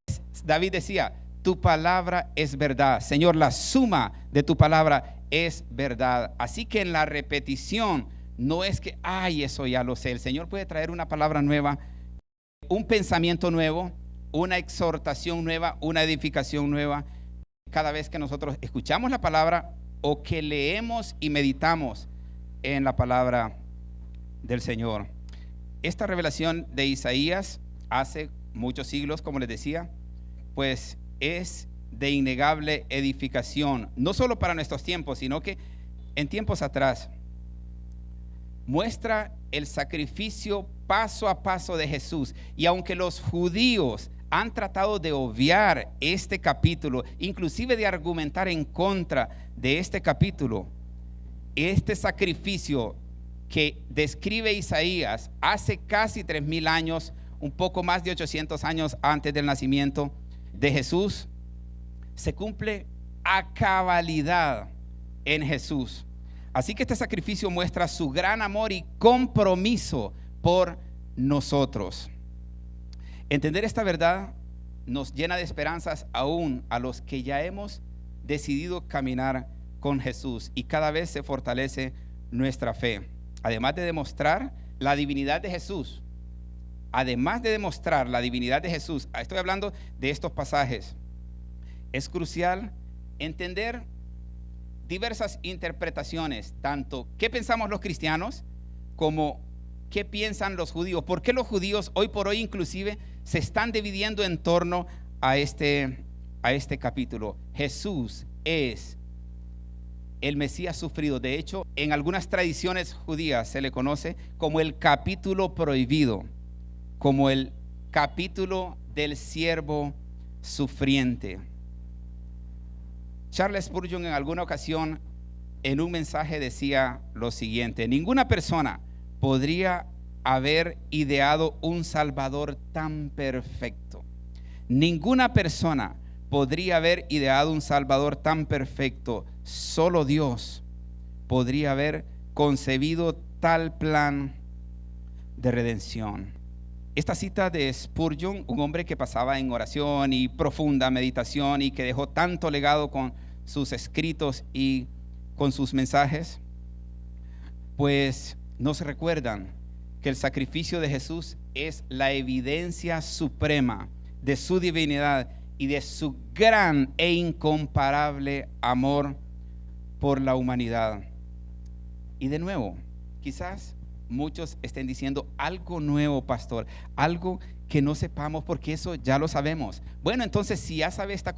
David decía: tu palabra es verdad, Señor, la suma de tu palabra es verdad. Así que en la repetición no es que, ay, eso ya lo sé. El Señor puede traer una palabra nueva, un pensamiento nuevo, una exhortación nueva, una edificación nueva, cada vez que nosotros escuchamos la palabra o que leemos y meditamos en la palabra del Señor. Esta revelación de Isaías hace muchos siglos, como les decía, pues es de innegable edificación, no solo para nuestros tiempos, sino que en tiempos atrás. Muestra el sacrificio paso a paso de Jesús. Y aunque los judíos han tratado de obviar este capítulo, inclusive de argumentar en contra de este capítulo, este sacrificio que describe Isaías hace casi 3000 años, un poco más de 800 años antes del nacimiento de Jesús, se cumple a cabalidad en Jesús. Así que este sacrificio muestra su gran amor y compromiso por nosotros. Entender esta verdad nos llena de esperanzas aún a los que ya hemos decidido caminar con Jesús, y cada vez se fortalece nuestra fe. Además de demostrar la divinidad de Jesús, además de demostrar la divinidad de Jesús, estoy hablando de estos pasajes, es crucial entender diversas interpretaciones, tanto qué pensamos los cristianos como qué piensan los judíos. ¿Por qué los judíos hoy por hoy inclusive se están dividiendo en torno a este capítulo? Jesús es el Mesías sufrido. De hecho, en algunas tradiciones judías se le conoce como el capítulo prohibido, como el capítulo del siervo sufriente. Charles Spurgeon en alguna ocasión en un mensaje decía lo siguiente: ninguna persona podría haber ideado un Salvador tan perfecto. Ninguna persona podría haber ideado un Salvador tan perfecto. Solo Dios podría haber concebido tal plan de redención. Esta cita de Spurgeon, un hombre que pasaba en oración y profunda meditación y que dejó tanto legado con sus escritos y con sus mensajes, pues nos recuerdan que el sacrificio de Jesús es la evidencia suprema de su divinidad y de su gran e incomparable amor por la humanidad. Y de nuevo, quizás muchos estén diciendo: algo nuevo, pastor, algo que no sepamos, porque eso ya lo sabemos. Bueno, entonces si ya sabe estas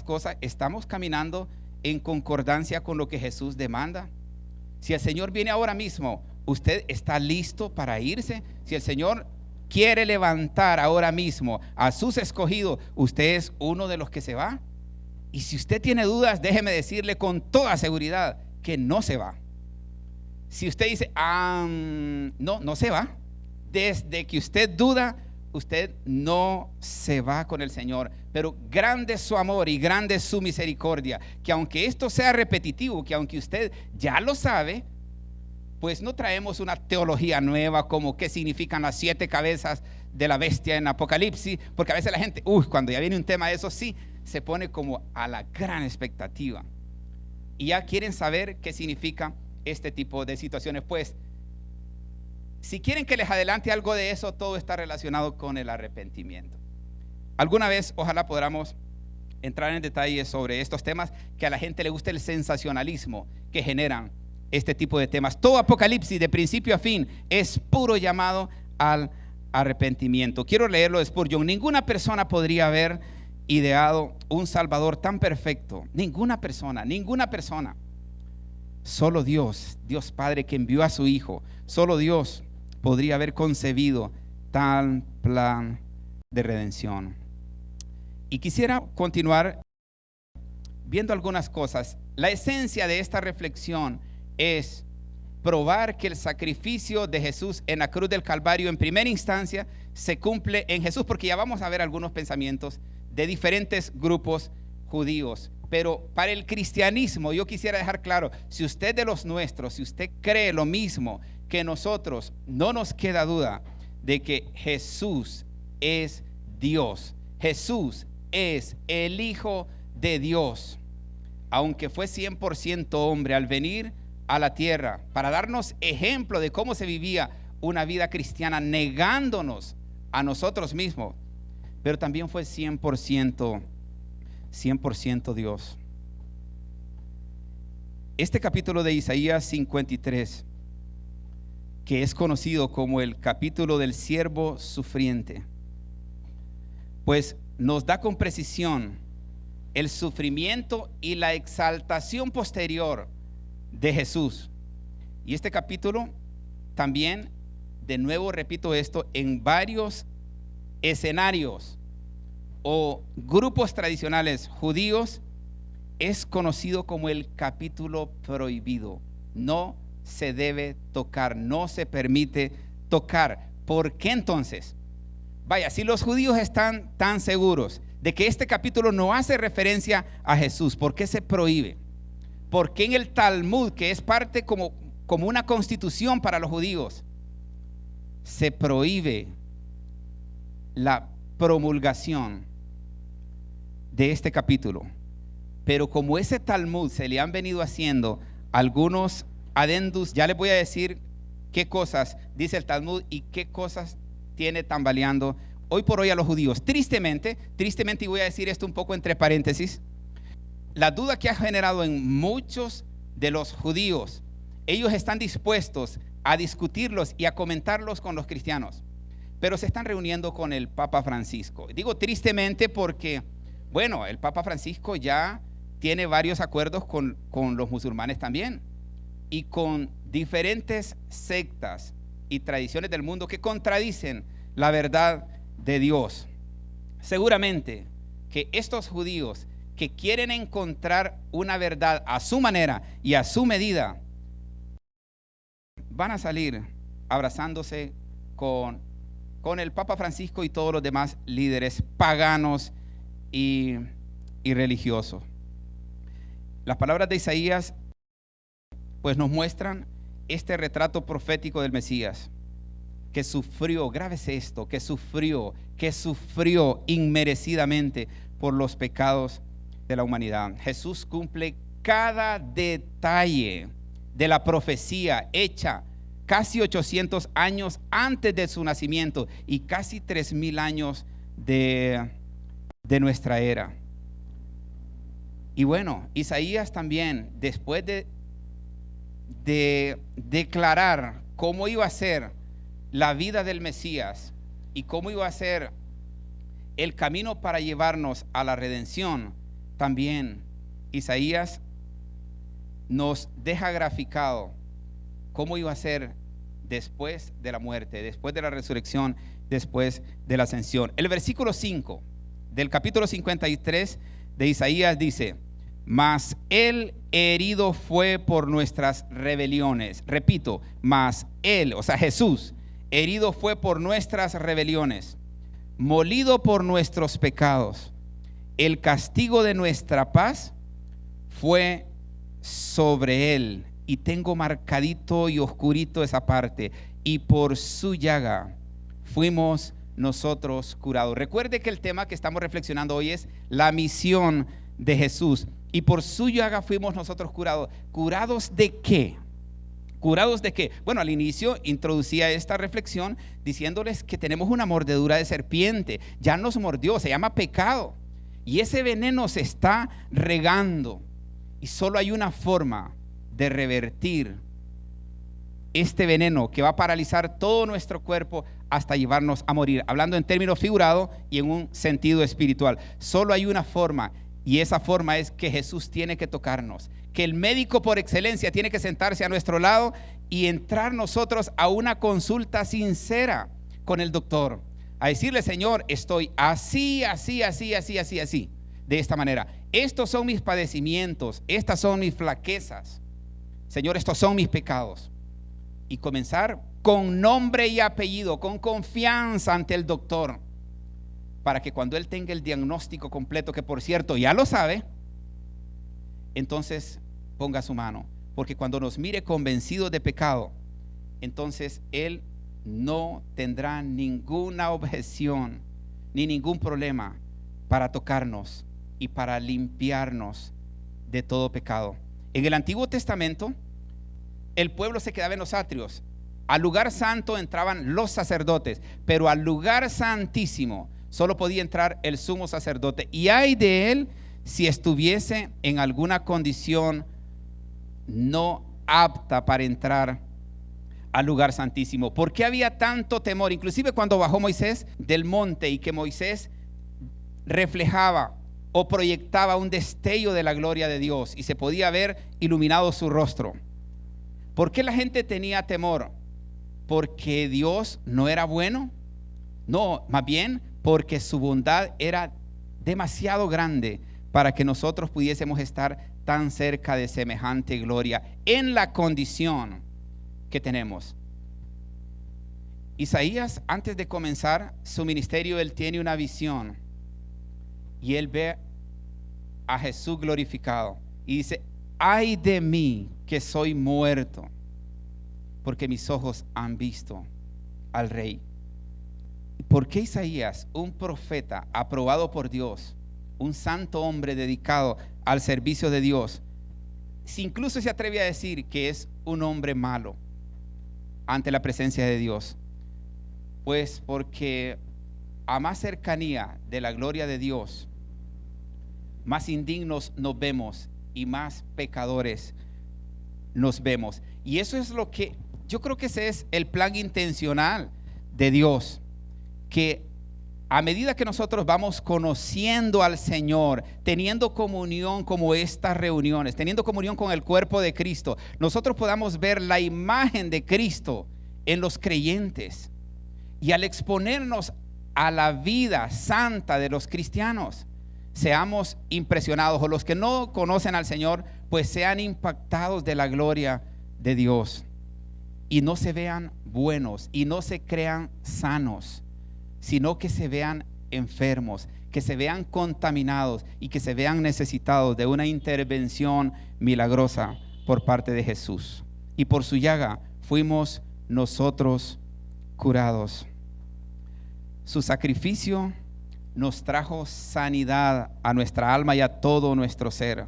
cosas, ¿estamos caminando en concordancia con lo que Jesús demanda? Si el Señor viene ahora mismo, ¿usted está listo para irse? Si el Señor quiere levantar ahora mismo a sus escogidos, ¿usted es uno de los que se va? Y si usted tiene dudas, déjeme decirle con toda seguridad que no se va. Si usted dice: no se va, desde que usted duda, usted no se va con el Señor. Pero grande es su amor y grande es su misericordia, que aunque esto sea repetitivo, que aunque usted ya lo sabe, pues no traemos una teología nueva como qué significan las 7 cabezas de la bestia en Apocalipsis, porque a veces la gente, cuando ya viene un tema de eso, sí, se pone como a la gran expectativa y ya quieren saber qué significa este tipo de situaciones. Pues si quieren que les adelante algo de eso, todo está relacionado con el arrepentimiento. Alguna vez ojalá podamos entrar en detalles sobre estos temas, que a la gente le gusta el sensacionalismo que generan este tipo de temas. Todo Apocalipsis de principio a fin es puro llamado al arrepentimiento. Quiero leerlo de Spurgeon: ninguna persona podría haber ideado un Salvador tan perfecto. Ninguna persona. Solo Dios, Dios Padre, que envió a su Hijo, solo Dios podría haber concebido tal plan de redención. Y quisiera continuar viendo algunas cosas. La esencia de esta reflexión es probar que el sacrificio de Jesús en la cruz del Calvario en primera instancia se cumple en Jesús, porque ya vamos a ver algunos pensamientos de diferentes grupos judíos. Pero para el cristianismo yo quisiera dejar claro: si usted de los nuestros, si usted cree lo mismo que nosotros, no nos queda duda de que Jesús es Dios. Jesús es el Hijo de Dios, aunque fue 100% hombre al venir a la tierra para darnos ejemplo de cómo se vivía una vida cristiana, negándonos a nosotros mismos, pero también fue 100% Dios. Este capítulo de Isaías 53, que es conocido como el capítulo del siervo sufriente, pues nos da con precisión el sufrimiento y la exaltación posterior de Jesús. Y este capítulo también, de nuevo repito esto, en varios escenarios o grupos tradicionales judíos es conocido como el capítulo prohibido. No se debe tocar, no se permite tocar. ¿Por qué entonces? Vaya, si los judíos están tan seguros de que este capítulo no hace referencia a Jesús, ¿por qué se prohíbe? ¿Por qué en el Talmud, que es parte como una constitución para los judíos, se prohíbe la promulgación de este capítulo? Pero como ese Talmud se le han venido haciendo algunos adendus, ya les voy a decir qué cosas dice el Talmud y qué cosas tiene tambaleando hoy por hoy a los judíos. Tristemente, y voy a decir esto un poco entre paréntesis, la duda que ha generado en muchos de los judíos, ellos están dispuestos a discutirlos y a comentarlos con los cristianos, pero se están reuniendo con el Papa Francisco. Digo tristemente porque, bueno, el Papa Francisco ya tiene varios acuerdos con los musulmanes también y con diferentes sectas y tradiciones del mundo que contradicen la verdad de Dios. Seguramente que estos judíos que quieren encontrar una verdad a su manera y a su medida van a salir abrazándose con el Papa Francisco y todos los demás líderes paganos y religiosos. Las palabras de Isaías pues nos muestran este retrato profético del Mesías, que sufrió, grábese esto, que sufrió inmerecidamente por los pecados de la humanidad. Jesús cumple cada detalle de la profecía hecha casi 800 años antes de su nacimiento y casi 3000 años de nuestra era. Y bueno, Isaías también, después de declarar cómo iba a ser la vida del Mesías y cómo iba a ser el camino para llevarnos a la redención, también Isaías nos deja graficado cómo iba a ser después de la muerte, después de la resurrección, después de la ascensión. El versículo 5 del capítulo 53 de Isaías dice: mas él herido fue por nuestras rebeliones. Repito, mas él, o sea Jesús, herido fue por nuestras rebeliones, molido por nuestros pecados. El castigo de nuestra paz fue sobre él. Y tengo marcadito y oscurito esa parte. Y por su llaga fuimos nosotros curados. Recuerde que el tema que estamos reflexionando hoy es la misión de Jesús. Y por su llaga fuimos nosotros curados. ¿Curados de qué? ¿Curados de qué? Bueno, al inicio introducía esta reflexión diciéndoles que tenemos una mordedura de serpiente. Ya nos mordió, se llama pecado. Y ese veneno se está regando. Y solo hay una forma de revertir este veneno que va a paralizar todo nuestro cuerpo hasta llevarnos a morir. Hablando en términos figurados y en un sentido espiritual. Solo hay una forma. Y esa forma es que Jesús tiene que tocarnos, que el médico por excelencia tiene que sentarse a nuestro lado y entrar nosotros a una consulta sincera con el doctor, a decirle: Señor, estoy así, de esta manera. Estos son mis padecimientos, estas son mis flaquezas. Señor, estos son mis pecados. Y comenzar con nombre y apellido, con confianza ante el doctor, para que cuando él tenga el diagnóstico completo, que por cierto ya lo sabe, entonces ponga su mano. Porque cuando nos mire convencidos de pecado, entonces él no tendrá ninguna objeción ni ningún problema para tocarnos y para limpiarnos de todo pecado. En el Antiguo Testamento, el pueblo se quedaba en los atrios. Al lugar santo entraban los sacerdotes, pero al lugar santísimo solo podía entrar el sumo sacerdote. Y ay de él si estuviese en alguna condición no apta para entrar al lugar santísimo. ¿Por qué había tanto temor? Inclusive cuando bajó Moisés del monte y que Moisés reflejaba o proyectaba un destello de la gloria de Dios y se podía ver iluminado su rostro. ¿Por qué la gente tenía temor? ¿Porque Dios no era bueno? No, más bien porque su bondad era demasiado grande para que nosotros pudiésemos estar tan cerca de semejante gloria en la condición que tenemos. Isaías, antes de comenzar su ministerio, él tiene una visión y él ve a Jesús glorificado y dice: ay de mí que soy muerto, porque mis ojos han visto al Rey. ¿Por qué Isaías, un profeta aprobado por Dios, un santo hombre dedicado al servicio de Dios, si incluso se atreve a decir que es un hombre malo ante la presencia de Dios? Pues porque a más cercanía de la gloria de Dios, más indignos nos vemos y más pecadores nos vemos. Y eso es lo que yo creo que ese es el plan intencional de Dios, que a medida que nosotros vamos conociendo al Señor, teniendo comunión como estas reuniones, teniendo comunión con el cuerpo de Cristo, nosotros podamos ver la imagen de Cristo en los creyentes. Y al exponernos a la vida santa de los cristianos, seamos impresionados, o los que no conocen al Señor, pues sean impactados de la gloria de Dios y no se vean buenos y no se crean sanos, sino que se vean enfermos, que se vean contaminados y que se vean necesitados de una intervención milagrosa por parte de Jesús. Y por su llaga fuimos nosotros curados. Su sacrificio nos trajo sanidad a nuestra alma y a todo nuestro ser.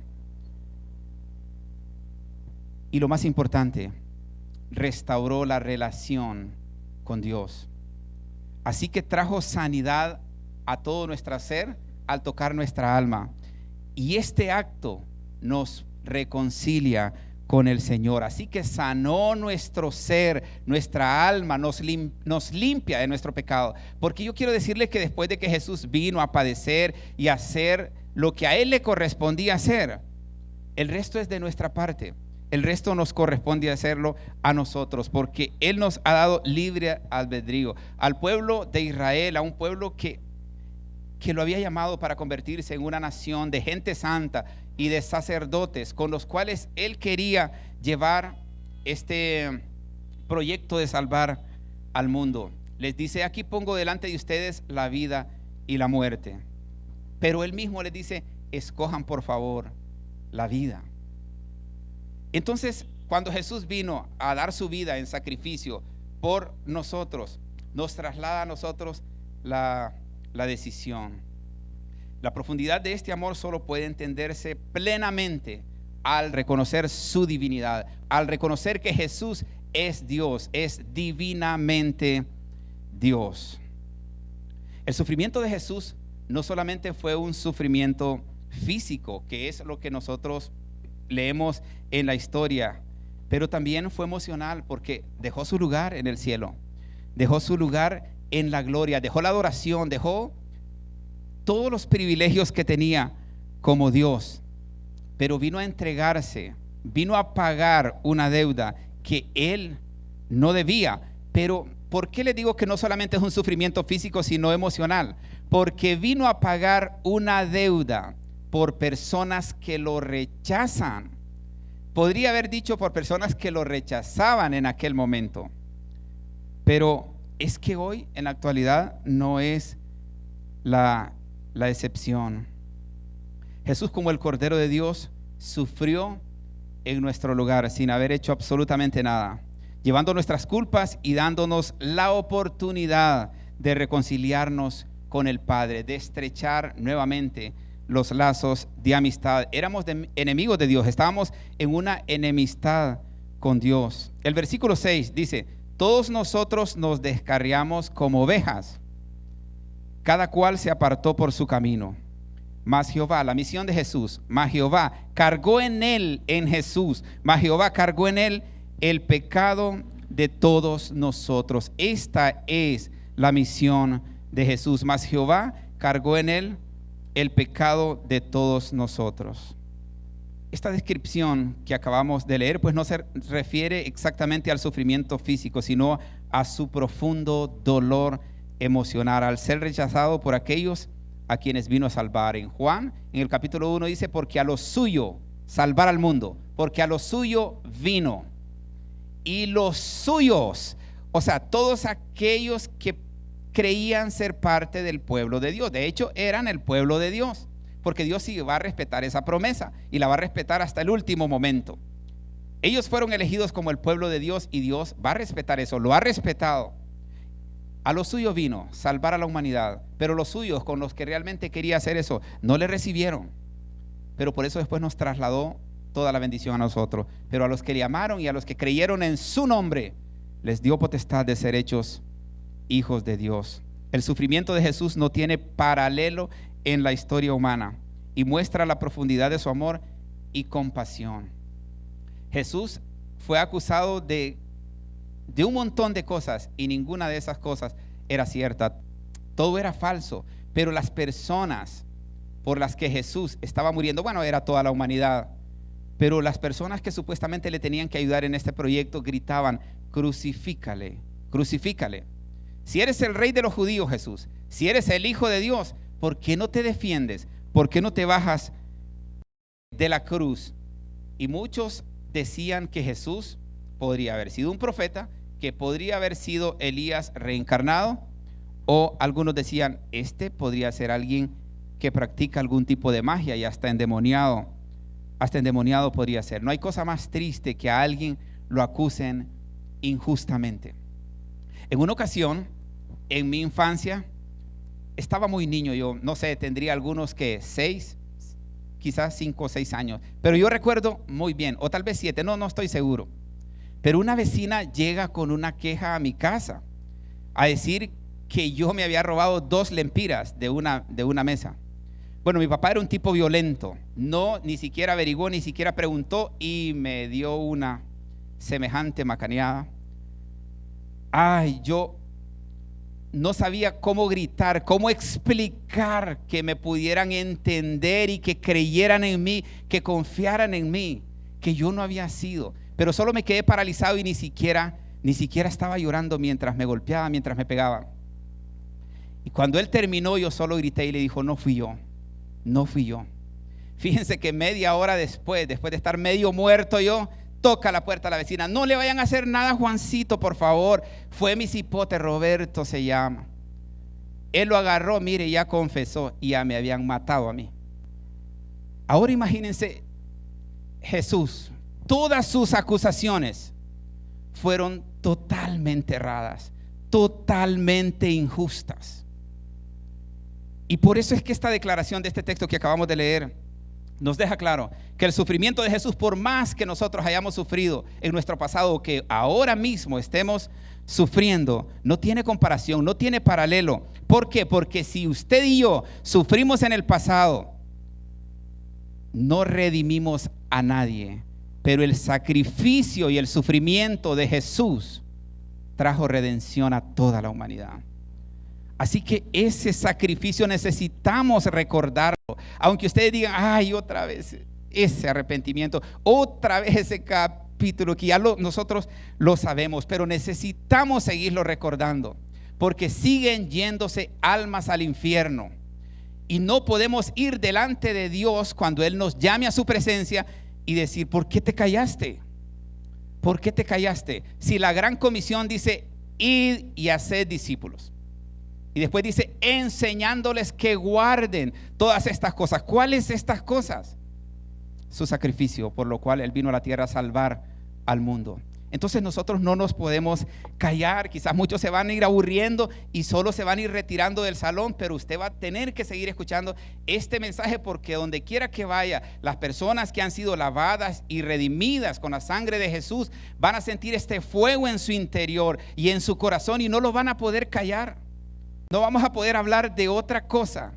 Y lo más importante, restauró la relación con Dios. Así que trajo sanidad a todo nuestro ser al tocar nuestra alma. Y este acto nos reconcilia con el Señor. Así que sanó nuestro ser, nuestra alma, nos limpia de nuestro pecado. Porque yo quiero decirles que después de que Jesús vino a padecer y a hacer lo que a Él le correspondía hacer, el resto es de nuestra parte. El resto nos corresponde hacerlo a nosotros, porque Él nos ha dado libre albedrío al pueblo de Israel, a un pueblo que lo había llamado para convertirse en una nación de gente santa y de sacerdotes, con los cuales Él quería llevar este proyecto de salvar al mundo. Les dice: aquí pongo delante de ustedes la vida y la muerte. Pero Él mismo les dice: escojan por favor la vida. Entonces, cuando Jesús vino a dar su vida en sacrificio por nosotros, nos traslada a nosotros la decisión. La profundidad de este amor solo puede entenderse plenamente al reconocer su divinidad, al reconocer que Jesús es Dios, es divinamente Dios. El sufrimiento de Jesús no solamente fue un sufrimiento físico, que es lo que nosotros leemos en la historia, pero también fue emocional, porque dejó su lugar en el cielo, dejó su lugar en la gloria, dejó la adoración, dejó todos los privilegios que tenía como Dios, pero vino a entregarse, vino a pagar una deuda que Él no debía. Pero ¿por qué le digo que no solamente es un sufrimiento físico, sino emocional? Porque vino a pagar una deuda por personas que lo rechazan. Podría haber dicho por personas que lo rechazaban en aquel momento, pero es que hoy en la actualidad no es la excepción. Jesús, como el Cordero de Dios, sufrió en nuestro lugar sin haber hecho absolutamente nada, llevando nuestras culpas y dándonos la oportunidad de reconciliarnos con el Padre, de estrechar nuevamente los lazos de amistad. Éramos enemigos de Dios, estábamos en una enemistad con Dios. El versículo 6 dice: todos nosotros nos descarriamos como ovejas, cada cual se apartó por su camino. Mas Jehová, la misión de Jesús, mas Jehová cargó en él, en Jesús, mas Jehová cargó en él el pecado de todos nosotros. Esta es la misión de Jesús, mas Jehová cargó en él el pecado de todos nosotros. Esta descripción que acabamos de leer pues no se refiere exactamente al sufrimiento físico, sino a su profundo dolor emocional al ser rechazado por aquellos a quienes vino a salvar. En Juan, en el capítulo 1 dice: porque a lo suyo, salvar al mundo, porque a lo suyo vino, y los suyos, o sea, todos aquellos que creían ser parte del pueblo de Dios, de hecho eran el pueblo de Dios, porque Dios sí va a respetar esa promesa y la va a respetar hasta el último momento. Ellos fueron elegidos como el pueblo de Dios y Dios va a respetar eso, lo ha respetado. A lo suyo vino, salvar a la humanidad, pero los suyos, con los que realmente quería hacer eso, no le recibieron. Pero por eso después nos trasladó toda la bendición a nosotros. Pero a los que le amaron y a los que creyeron en su nombre, les dio potestad de ser hechos hijos de Dios. El sufrimiento de Jesús no tiene paralelo en la historia humana y muestra la profundidad de su amor y compasión. Jesús fue acusado de un montón de cosas y ninguna de esas cosas era cierta. Todo era falso, pero las personas por las que Jesús estaba muriendo, bueno, era toda la humanidad, pero las personas que supuestamente le tenían que ayudar en este proyecto gritaban: crucifícale, crucifícale. Si eres el rey de los judíos, Jesús, si eres el Hijo de Dios, ¿por qué no te defiendes? ¿Por qué no te bajas de la cruz? Y muchos decían que Jesús podría haber sido un profeta, que podría haber sido Elías reencarnado, o algunos decían, este podría ser alguien que practica algún tipo de magia y hasta endemoniado podría ser. No hay cosa más triste que a alguien lo acusen injustamente. En una ocasión, en mi infancia, estaba muy niño, yo no sé, tendría algunos que 6, quizás 5 o 6 años, pero yo recuerdo muy bien, o tal vez 7, no estoy seguro. Pero una vecina llega con una queja a mi casa a decir que yo me había robado 2 lempiras de una mesa. Bueno, mi papá era un tipo violento, ni siquiera averiguó, ni siquiera preguntó y me dio una semejante macaneada. Ay, yo no sabía cómo gritar, cómo explicar que me pudieran entender y que creyeran en mí, que confiaran en mí, que yo no había sido. Pero solo me quedé paralizado y ni siquiera estaba llorando mientras me golpeaba, mientras me pegaba. Y cuando él terminó, yo solo grité y le dijo: no fui yo. Fíjense que media hora después de estar medio muerto yo, toca la puerta a la vecina: no le vayan a hacer nada a Juancito, por favor. Fue mi cipote, Roberto se llama. Él lo agarró, mire, ya confesó y ya me habían matado a mí. Ahora imagínense, Jesús, todas sus acusaciones fueron totalmente erradas, totalmente injustas. Y por eso es que esta declaración de este texto que acabamos de leer nos deja claro que el sufrimiento de Jesús, por más que nosotros hayamos sufrido en nuestro pasado o que ahora mismo estemos sufriendo, no tiene comparación, no tiene paralelo. ¿Por qué? Porque si usted y yo sufrimos en el pasado, no redimimos a nadie, pero el sacrificio y el sufrimiento de Jesús trajo redención a toda la humanidad. Así que ese sacrificio necesitamos recordarlo. Aunque ustedes digan: ay, otra vez ese arrepentimiento, otra vez ese capítulo que ya nosotros lo sabemos, pero necesitamos seguirlo recordando, porque siguen yéndose almas al infierno. Y no podemos ir delante de Dios cuando Él nos llame a su presencia y decir: ¿por qué te callaste? ¿Por qué te callaste? Si la gran comisión dice: id y haced discípulos. Y después dice: enseñándoles que guarden todas estas cosas. ¿Cuáles estas cosas? Su sacrificio, por lo cual Él vino a la tierra a salvar al mundo. Entonces nosotros no nos podemos callar. Quizás muchos se van a ir aburriendo y solo se van a ir retirando del salón, pero usted va a tener que seguir escuchando este mensaje, porque donde quiera que vaya, las personas que han sido lavadas y redimidas con la sangre de Jesús van a sentir este fuego en su interior y en su corazón y no lo van a poder callar. No vamos a poder hablar de otra cosa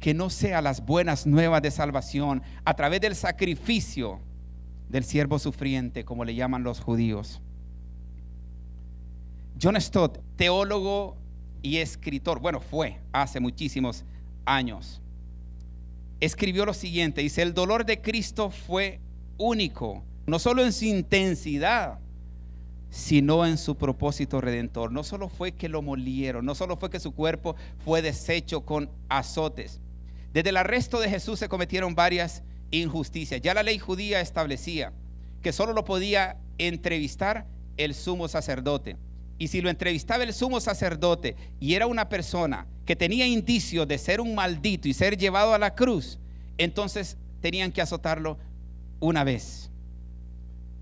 que no sea las buenas nuevas de salvación a través del sacrificio del siervo sufriente, como le llaman los judíos. John Stott, teólogo y escritor, fue hace muchísimos años, escribió lo siguiente, dice: el dolor de Cristo fue único, no solo en su intensidad, sino en su propósito redentor. No solo fue que lo molieron, no solo fue que su cuerpo fue deshecho con azotes. Desde el arresto de Jesús se cometieron varias injusticias. Ya la ley judía establecía que solo lo podía entrevistar el sumo sacerdote. Y si lo entrevistaba el sumo sacerdote y era una persona que tenía indicios de ser un maldito y ser llevado a la cruz, entonces tenían que azotarlo una vez.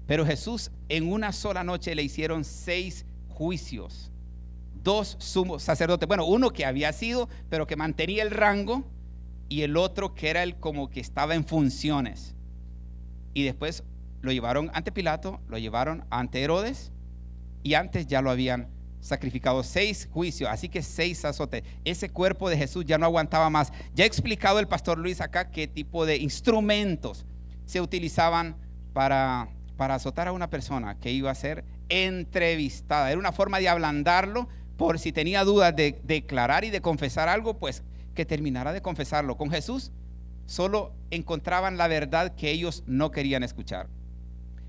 Pero Jesús en una sola noche le hicieron 6 juicios. 2 sumos sacerdotes, uno que había sido, pero que mantenía el rango, y el otro que era el como que estaba en funciones. Y después lo llevaron ante Pilato, lo llevaron ante Herodes, y antes ya lo habían sacrificados, 6 juicios, así que 6 azotes. Ese cuerpo de Jesús ya no aguantaba más. Ya ha explicado el pastor Luis acá qué tipo de instrumentos se utilizaban para azotar a una persona que iba a ser entrevistada. Era una forma de ablandarlo por si tenía dudas de declarar y de confesar algo, pues que terminara de confesarlo. Con Jesús solo encontraban la verdad que ellos no querían escuchar,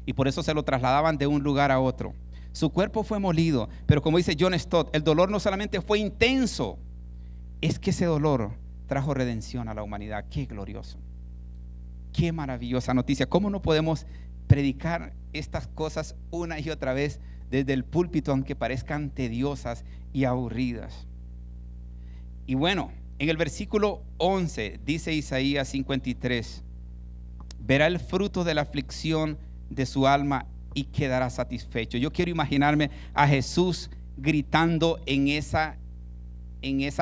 y por eso se lo trasladaban de un lugar a otro. Su cuerpo fue molido, pero como dice John Stott, el dolor no solamente fue intenso, es que ese dolor trajo redención a la humanidad. Qué glorioso, qué maravillosa noticia. ¿Cómo no podemos predicar estas cosas una y otra vez desde el púlpito, aunque parezcan tediosas y aburridas? Y bueno, en el versículo 11 dice Isaías 53: verá el fruto de la aflicción de su alma y quedará satisfecho. Yo quiero imaginarme a Jesús gritando en esa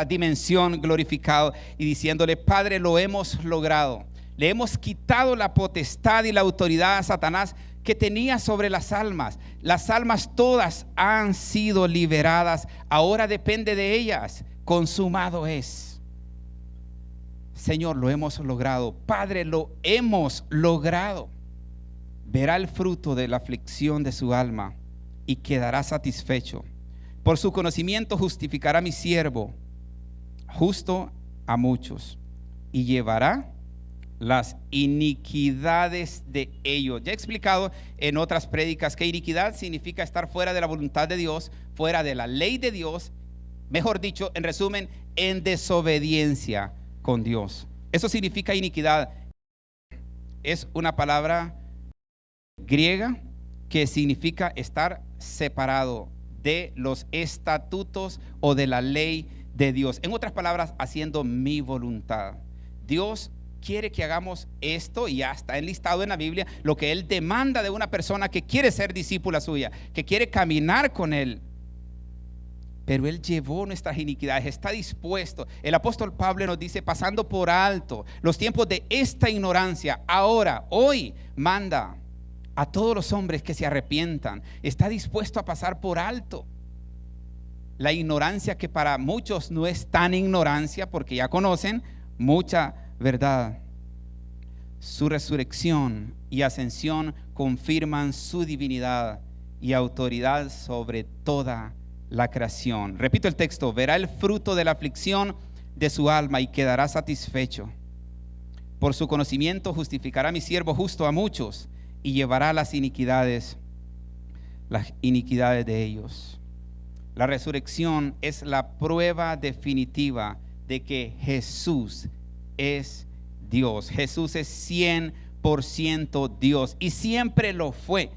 dimensión glorificado y diciéndole: Padre, lo hemos logrado. Le hemos quitado la potestad y la autoridad a Satanás que tenía sobre las almas. Las almas todas han sido liberadas. Ahora depende de ellas. Consumado es. Señor, lo hemos logrado. Padre, lo hemos logrado. Verá el fruto de la aflicción de su alma y quedará satisfecho. Por su conocimiento justificará mi siervo, justo a muchos, y llevará las iniquidades de ellos. Ya he explicado en otras prédicas que iniquidad significa estar fuera de la voluntad de Dios, fuera de la ley de Dios, mejor dicho, en resumen, en desobediencia con Dios. Eso significa iniquidad. Es una palabra griega que significa estar separado de los estatutos o de la ley de Dios. En otras palabras, haciendo mi voluntad. Dios quiere que hagamos esto, y ya está enlistado en la Biblia lo que Él demanda de una persona que quiere ser discípula suya, que quiere caminar con Él. Pero Él llevó nuestras iniquidades, está dispuesto. El apóstol Pablo nos dice: pasando por alto los tiempos de esta ignorancia, ahora, hoy, manda a todos los hombres que se arrepientan. Está dispuesto a pasar por alto la ignorancia, que para muchos no es tan ignorancia, porque ya conocen mucha verdad. Su resurrección y ascensión confirman su divinidad y autoridad sobre toda la creación. Repito el texto: verá el fruto de la aflicción de su alma y quedará satisfecho. Por su conocimiento justificará mi siervo justo a muchos y llevará las iniquidades de ellos. La resurrección es la prueba definitiva de que Jesús es Dios. Jesús es 100% Dios y siempre lo fue,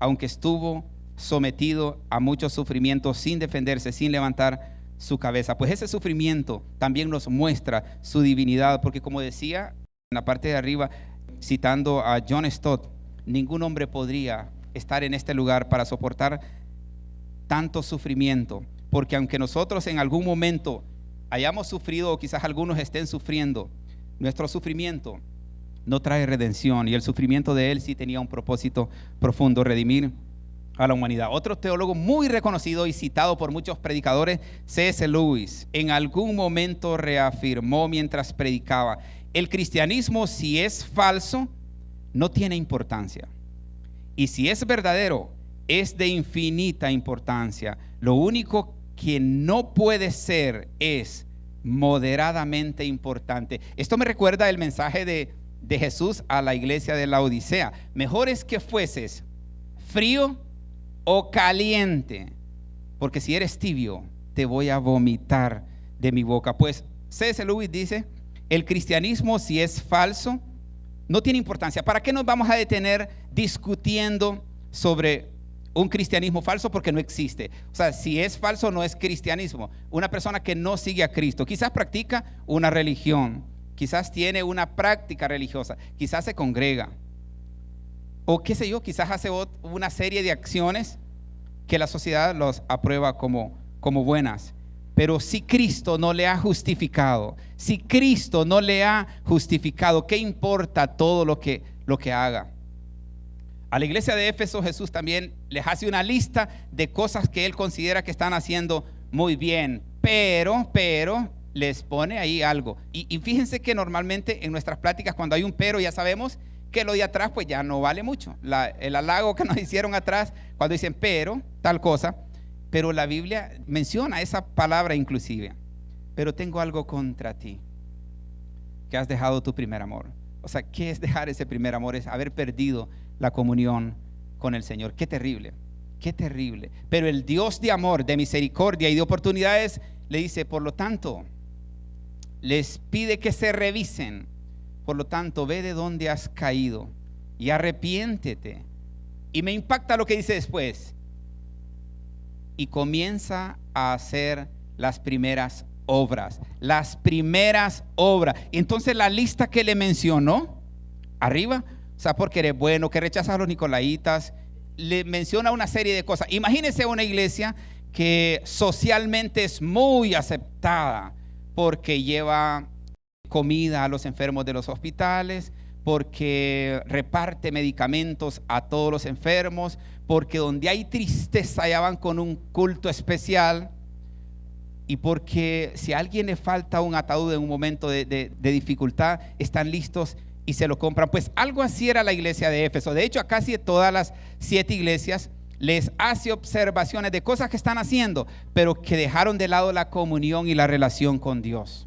aunque estuvo sometido a muchos sufrimientos sin defenderse, sin levantar su cabeza. Pues ese sufrimiento también nos muestra su divinidad, porque como decía en la parte de arriba, citando a John Stott, ningún hombre podría estar en este lugar para soportar tanto sufrimiento, porque aunque nosotros en algún momento hayamos sufrido, o quizás algunos estén sufriendo, nuestro sufrimiento no trae redención, y el sufrimiento de Él sí tenía un propósito profundo: redimir a la humanidad. Otro teólogo muy reconocido y citado por muchos predicadores, C.S. Lewis, en algún momento reafirmó mientras predicaba: el cristianismo, si es falso, no tiene importancia, y si es verdadero, es de infinita importancia. Lo único que no puede ser es moderadamente importante. Esto me recuerda el mensaje de Jesús a la iglesia de la Odisea: mejor es que fueses frío o caliente, porque si eres tibio, te voy a vomitar de mi boca. Pues C.S. Lewis dice: el cristianismo, si es falso, no tiene importancia. ¿Para qué nos vamos a detener discutiendo sobre un cristianismo falso? Porque no existe. O sea, si es falso, no es cristianismo. Una persona que no sigue a Cristo, quizás practica una religión, quizás tiene una práctica religiosa, quizás se congrega, o qué sé yo, quizás hace una serie de acciones que la sociedad los aprueba como buenas. Pero si Cristo no le ha justificado, ¿qué importa todo lo que haga? A la iglesia de Éfeso Jesús también les hace una lista de cosas que Él considera que están haciendo muy bien, pero les pone ahí algo. Y fíjense que normalmente en nuestras pláticas cuando hay un pero ya sabemos que lo de atrás pues ya no vale mucho. El halago que nos hicieron atrás cuando dicen pero, tal cosa, pero la Biblia menciona esa palabra inclusive. Pero tengo algo contra ti, que has dejado tu primer amor. O sea, ¿qué es dejar ese primer amor? Es haber perdido la comunión con el Señor. Qué terrible, qué terrible. Pero el Dios de amor, de misericordia y de oportunidades le dice, por lo tanto, les pide que se revisen. Por lo tanto, ve de dónde has caído y arrepiéntete. Y me impacta lo que dice después. Y comienza a hacer las primeras obras. Las primeras obras. Entonces la lista que le mencionó arriba, o sea, porque eres bueno, que rechazas a los nicolaitas, le menciona una serie de cosas. Imagínense una iglesia que socialmente es muy aceptada porque lleva comida a los enfermos de los hospitales, porque reparte medicamentos a todos los enfermos, porque donde hay tristeza ya van con un culto especial, y porque si a alguien le falta un ataúd en un momento de dificultad, están listos y se lo compran. Pues algo así era la iglesia de Éfeso. De hecho, a casi todas las 7 iglesias les hace observaciones de cosas que están haciendo, pero que dejaron de lado la comunión y la relación con Dios.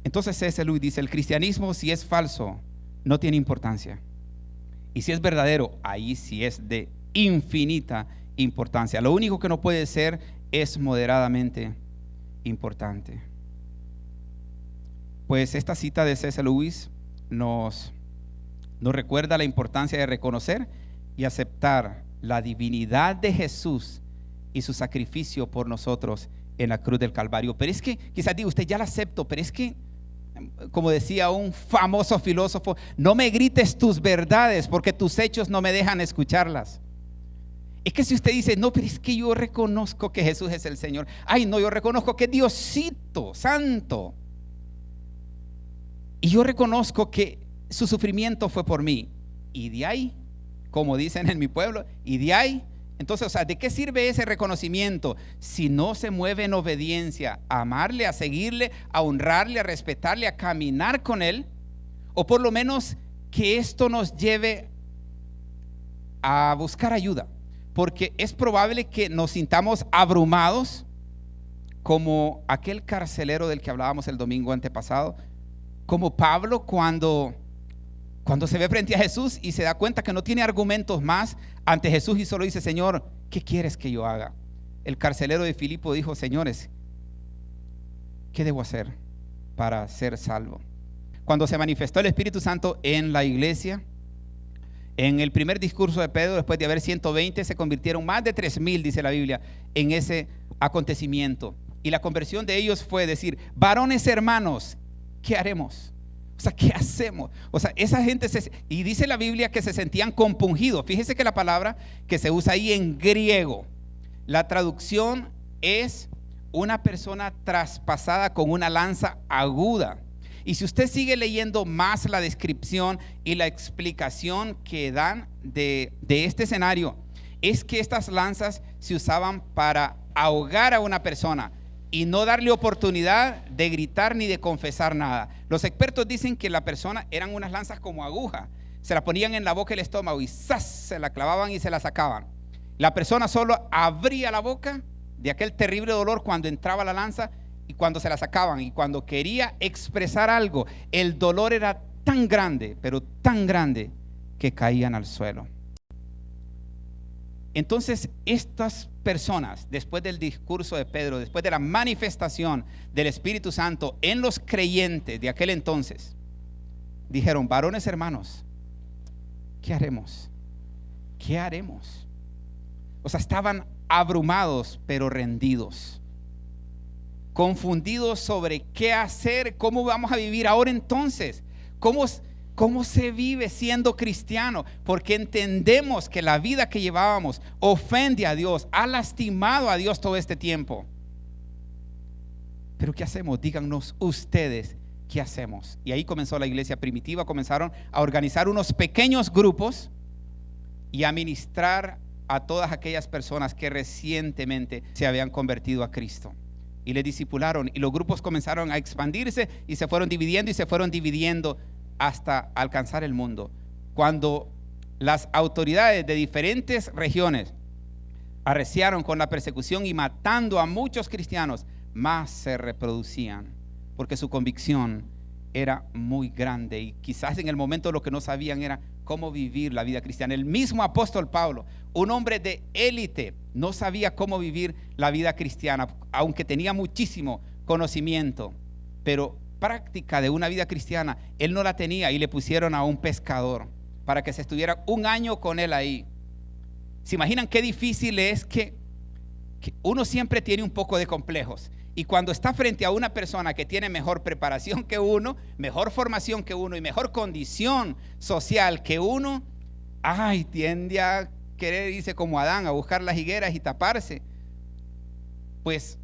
Entonces C.S. Lewis dice, el cristianismo, si es falso, no tiene importancia. Y si es verdadero, ahí sí es de infinita importancia. Lo único que no puede ser es moderadamente importante. Pues esta cita de C.S. Lewis nos recuerda la importancia de reconocer y aceptar la divinidad de Jesús y su sacrificio por nosotros en la cruz del Calvario. Pero es que, quizás diga usted, ya la acepto, pero es que, como decía un famoso filósofo, no me grites tus verdades porque tus hechos no me dejan escucharlas. Es que si usted dice, no, pero es que yo reconozco que Jesús es el Señor. Ay, no, yo reconozco que es Diosito Santo. Y yo reconozco que su sufrimiento fue por mí. Y de ahí, como dicen en mi pueblo, y de ahí, entonces, o sea, ¿de qué sirve ese reconocimiento si no se mueve en obediencia a amarle, a seguirle, a honrarle, a respetarle, a caminar con él? O por lo menos que esto nos lleve a buscar ayuda, porque es probable que nos sintamos abrumados como aquel carcelero del que hablábamos el domingo antepasado, como Pablo cuando se ve frente a Jesús y se da cuenta que no tiene argumentos más ante Jesús y solo dice, Señor, ¿qué quieres que yo haga? El carcelero de Filipo dijo, señores, ¿qué debo hacer para ser salvo? Cuando se manifestó el Espíritu Santo en la iglesia, en el primer discurso de Pedro, después de haber 120, se convirtieron más de 3,000, dice la Biblia, en ese acontecimiento. Y la conversión de ellos fue decir, varones hermanos, ¿qué haremos? O sea, ¿qué hacemos? O sea, esa gente y dice la Biblia que se sentían compungidos. Fíjese que la palabra que se usa ahí en griego, la traducción es una persona traspasada con una lanza aguda. Y si usted sigue leyendo más la descripción y la explicación que dan de este escenario, es que estas lanzas se usaban para ahogar a una persona y no darle oportunidad de gritar ni de confesar nada. Los expertos dicen que la persona eran unas lanzas como aguja, se la ponían en la boca y el estómago y ¡zas! Se la clavaban y se la sacaban. La persona solo abría la boca de aquel terrible dolor cuando entraba la lanza y cuando se la sacaban, y cuando quería expresar algo, el dolor era tan grande, pero tan grande, que caían al suelo. Entonces estas personas, después del discurso de Pedro, después de la manifestación del Espíritu Santo en los creyentes de aquel entonces, dijeron, varones hermanos, ¿qué haremos? ¿Qué haremos? O sea, estaban abrumados pero rendidos, confundidos sobre qué hacer, cómo vamos a vivir ahora entonces, cómo se vive siendo cristiano, porque entendemos que la vida que llevábamos ofende a Dios, ha lastimado a Dios todo este tiempo. Pero ¿qué hacemos? Díganos ustedes, ¿qué hacemos? Y ahí comenzó la iglesia primitiva, comenzaron a organizar unos pequeños grupos y a ministrar a todas aquellas personas que recientemente se habían convertido a Cristo. Y le discipularon, y los grupos comenzaron a expandirse y se fueron dividiendo y se fueron dividiendo hasta alcanzar el mundo. Cuando las autoridades de diferentes regiones arreciaron con la persecución y matando a muchos cristianos, más se reproducían, porque su convicción era muy grande y quizás en el momento lo que no sabían era cómo vivir la vida cristiana. El mismo apóstol Pablo, un hombre de élite, no sabía cómo vivir la vida cristiana, aunque tenía muchísimo conocimiento, pero práctica de una vida cristiana él no la tenía, y le pusieron a un pescador para que se estuviera un año con él ahí. ¿Se imaginan qué difícil es que uno siempre tiene un poco de complejos? Y cuando está frente a una persona que tiene mejor preparación que uno, mejor formación que uno y mejor condición social que uno, tiende a querer irse como Adán, a buscar las higueras y taparse. Pues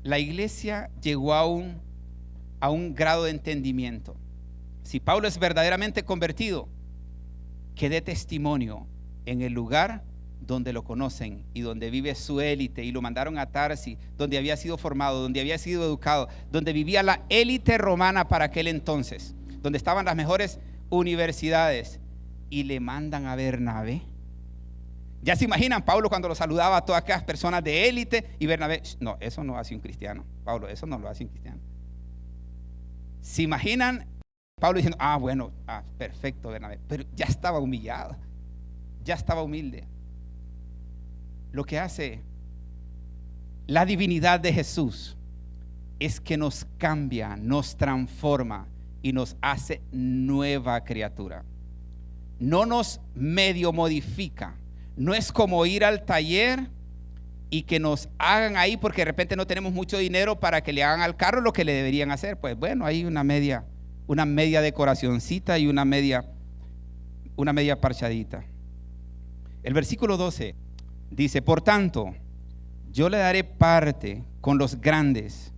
la iglesia llegó a un grado de entendimiento. Si Pablo es verdaderamente convertido, que dé testimonio en el lugar donde lo conocen y donde vive su élite, y lo mandaron a Tarsis, donde había sido formado, donde había sido educado, donde vivía la élite romana para aquel entonces, donde estaban las mejores universidades, y le mandan a Bernabé. Ya se imaginan Pablo cuando lo saludaba a todas aquellas personas de élite, y Bernabé, no, eso no hace un cristiano, Pablo, eso no lo hace un cristiano. ¿Se imaginan Pablo diciendo, perfecto, Bernabé? Pero ya estaba humillado, ya estaba humilde. Lo que hace la divinidad de Jesús es que nos cambia, nos transforma y nos hace nueva criatura. No nos medio modifica. No es como ir al taller y que nos hagan ahí porque de repente no tenemos mucho dinero para que le hagan al carro lo que le deberían hacer. Pues bueno, hay una media decoracioncita y una media parchadita. El versículo 12 dice: por tanto, yo le daré parte con los grandes,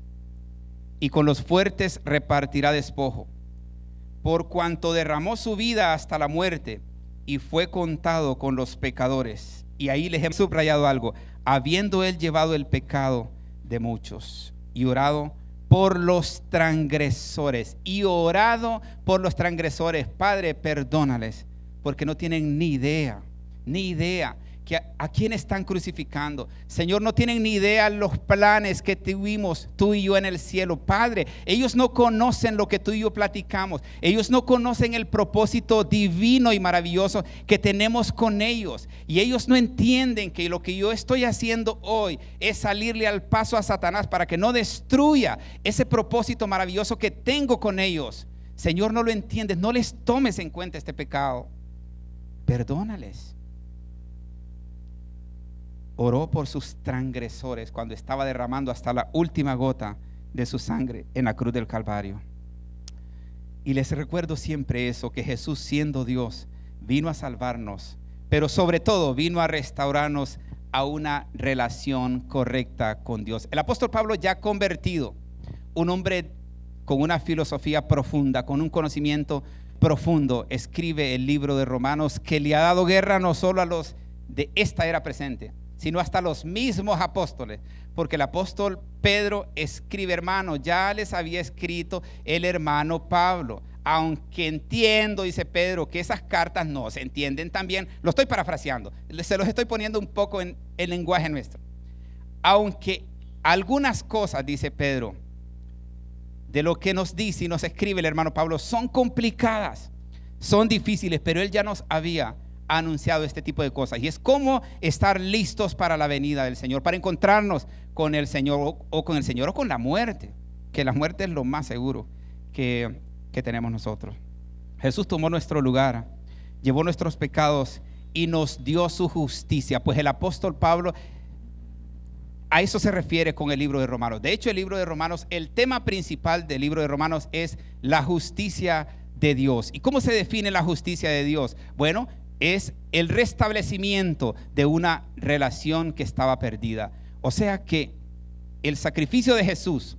y con los fuertes repartirá despojo, por cuanto derramó su vida hasta la muerte y fue contado con los pecadores. Y ahí les he subrayado algo: habiendo él llevado el pecado de muchos y orado por los transgresores. Padre, perdónales, porque no tienen ni idea que a quién están crucificando. Señor, no tienen ni idea los planes que tuvimos tú y yo en el cielo. Padre, ellos no conocen lo que tú y yo platicamos. Ellos no conocen el propósito divino y maravilloso que tenemos con ellos. Y ellos no entienden que lo que yo estoy haciendo hoy es salirle al paso a Satanás para que no destruya ese propósito maravilloso que tengo con ellos. Señor, no lo entiendes. No les tomes en cuenta este pecado. Perdónales. Oró por sus transgresores cuando estaba derramando hasta la última gota de su sangre en la cruz del Calvario. Y les recuerdo siempre eso, que Jesús, siendo Dios, vino a salvarnos, pero sobre todo vino a restaurarnos a una relación correcta con Dios. El apóstol Pablo, ya convertido, un hombre con una filosofía profunda, con un conocimiento profundo, escribe el libro de Romanos, que le ha dado guerra no solo a los de esta era presente, sino hasta los mismos apóstoles, porque el apóstol Pedro escribe: hermano, ya les había escrito el hermano Pablo, aunque entiendo, dice Pedro, que esas cartas no se entienden tan bien. Lo estoy parafraseando, se los estoy poniendo un poco en el lenguaje nuestro. Aunque algunas cosas, dice Pedro, de lo que nos dice y nos escribe el hermano Pablo son complicadas, son difíciles, pero él ya nos había anunciado este tipo de cosas, y es cómo estar listos para la venida del Señor, para encontrarnos con el Señor, o con la muerte, que la muerte es lo más seguro que tenemos nosotros. Jesús tomó nuestro lugar, llevó nuestros pecados y nos dio su justicia. Pues el apóstol Pablo a eso se refiere con el libro de Romanos. De hecho, el libro de Romanos, el tema principal del libro de Romanos es la justicia de Dios. ¿Y cómo se define la justicia de Dios? Bueno, es el restablecimiento de una relación que estaba perdida. O sea que el sacrificio de Jesús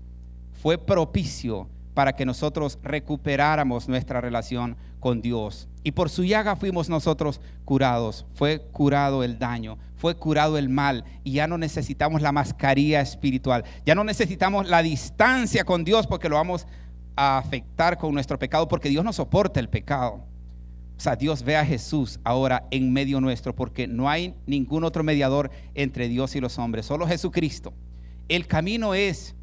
fue propicio para que nosotros recuperáramos nuestra relación con Dios. Y por su llaga fuimos nosotros curados. Fue curado el daño, fue curado el mal. Y ya no necesitamos la mascarilla espiritual. Ya no necesitamos la distancia con Dios porque lo vamos a afectar con nuestro pecado, porque Dios no soporta el pecado. O sea, Dios ve a Jesús ahora en medio nuestro, porque no hay ningún otro mediador entre Dios y los hombres, solo Jesucristo. El camino es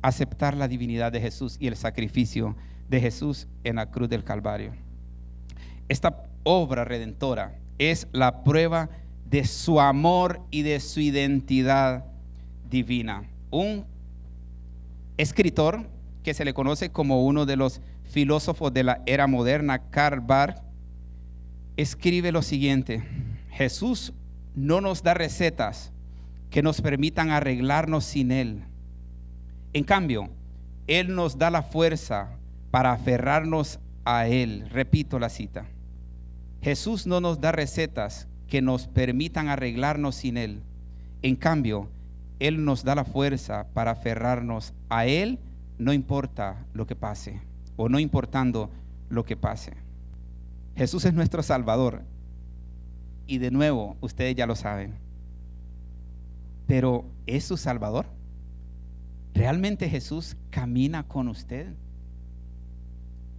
aceptar la divinidad de Jesús y el sacrificio de Jesús en la cruz del Calvario. Esta obra redentora es la prueba de su amor y de su identidad divina. Un escritor que se le conoce como uno de los filósofos de la era moderna, Karl Barth, escribe lo siguiente: Jesús no nos da recetas que nos permitan arreglarnos sin Él. En cambio, Él nos da la fuerza para aferrarnos a Él. Repito la cita: Jesús no nos da recetas que nos permitan arreglarnos sin Él. En cambio, Él nos da la fuerza para aferrarnos a Él, no importa lo que pase, o no importando lo que pase. Jesús es nuestro Salvador. Y de nuevo, ustedes ya lo saben. Pero ¿es su Salvador? ¿Realmente Jesús camina con usted?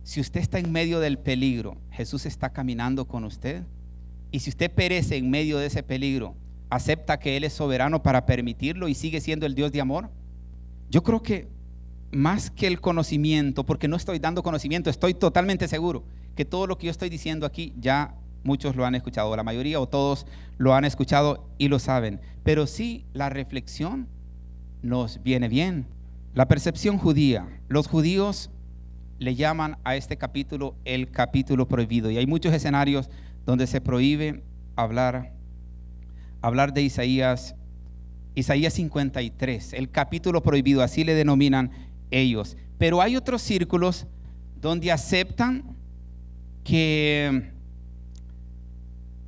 Si usted está en medio del peligro, ¿Jesús está caminando con usted? Y si usted perece en medio de ese peligro, ¿acepta que Él es soberano para permitirlo y sigue siendo el Dios de amor? Yo creo que más que el conocimiento, porque no estoy dando conocimiento, estoy totalmente seguro que todo lo que yo estoy diciendo aquí ya muchos lo han escuchado, o la mayoría o todos lo han escuchado y lo saben. Pero sí, la reflexión nos viene bien. La percepción judía. Los judíos le llaman a este capítulo el capítulo prohibido, y hay muchos escenarios donde se prohíbe hablar de Isaías 53, el capítulo prohibido, así le denominan ellos. Pero hay otros círculos donde aceptan que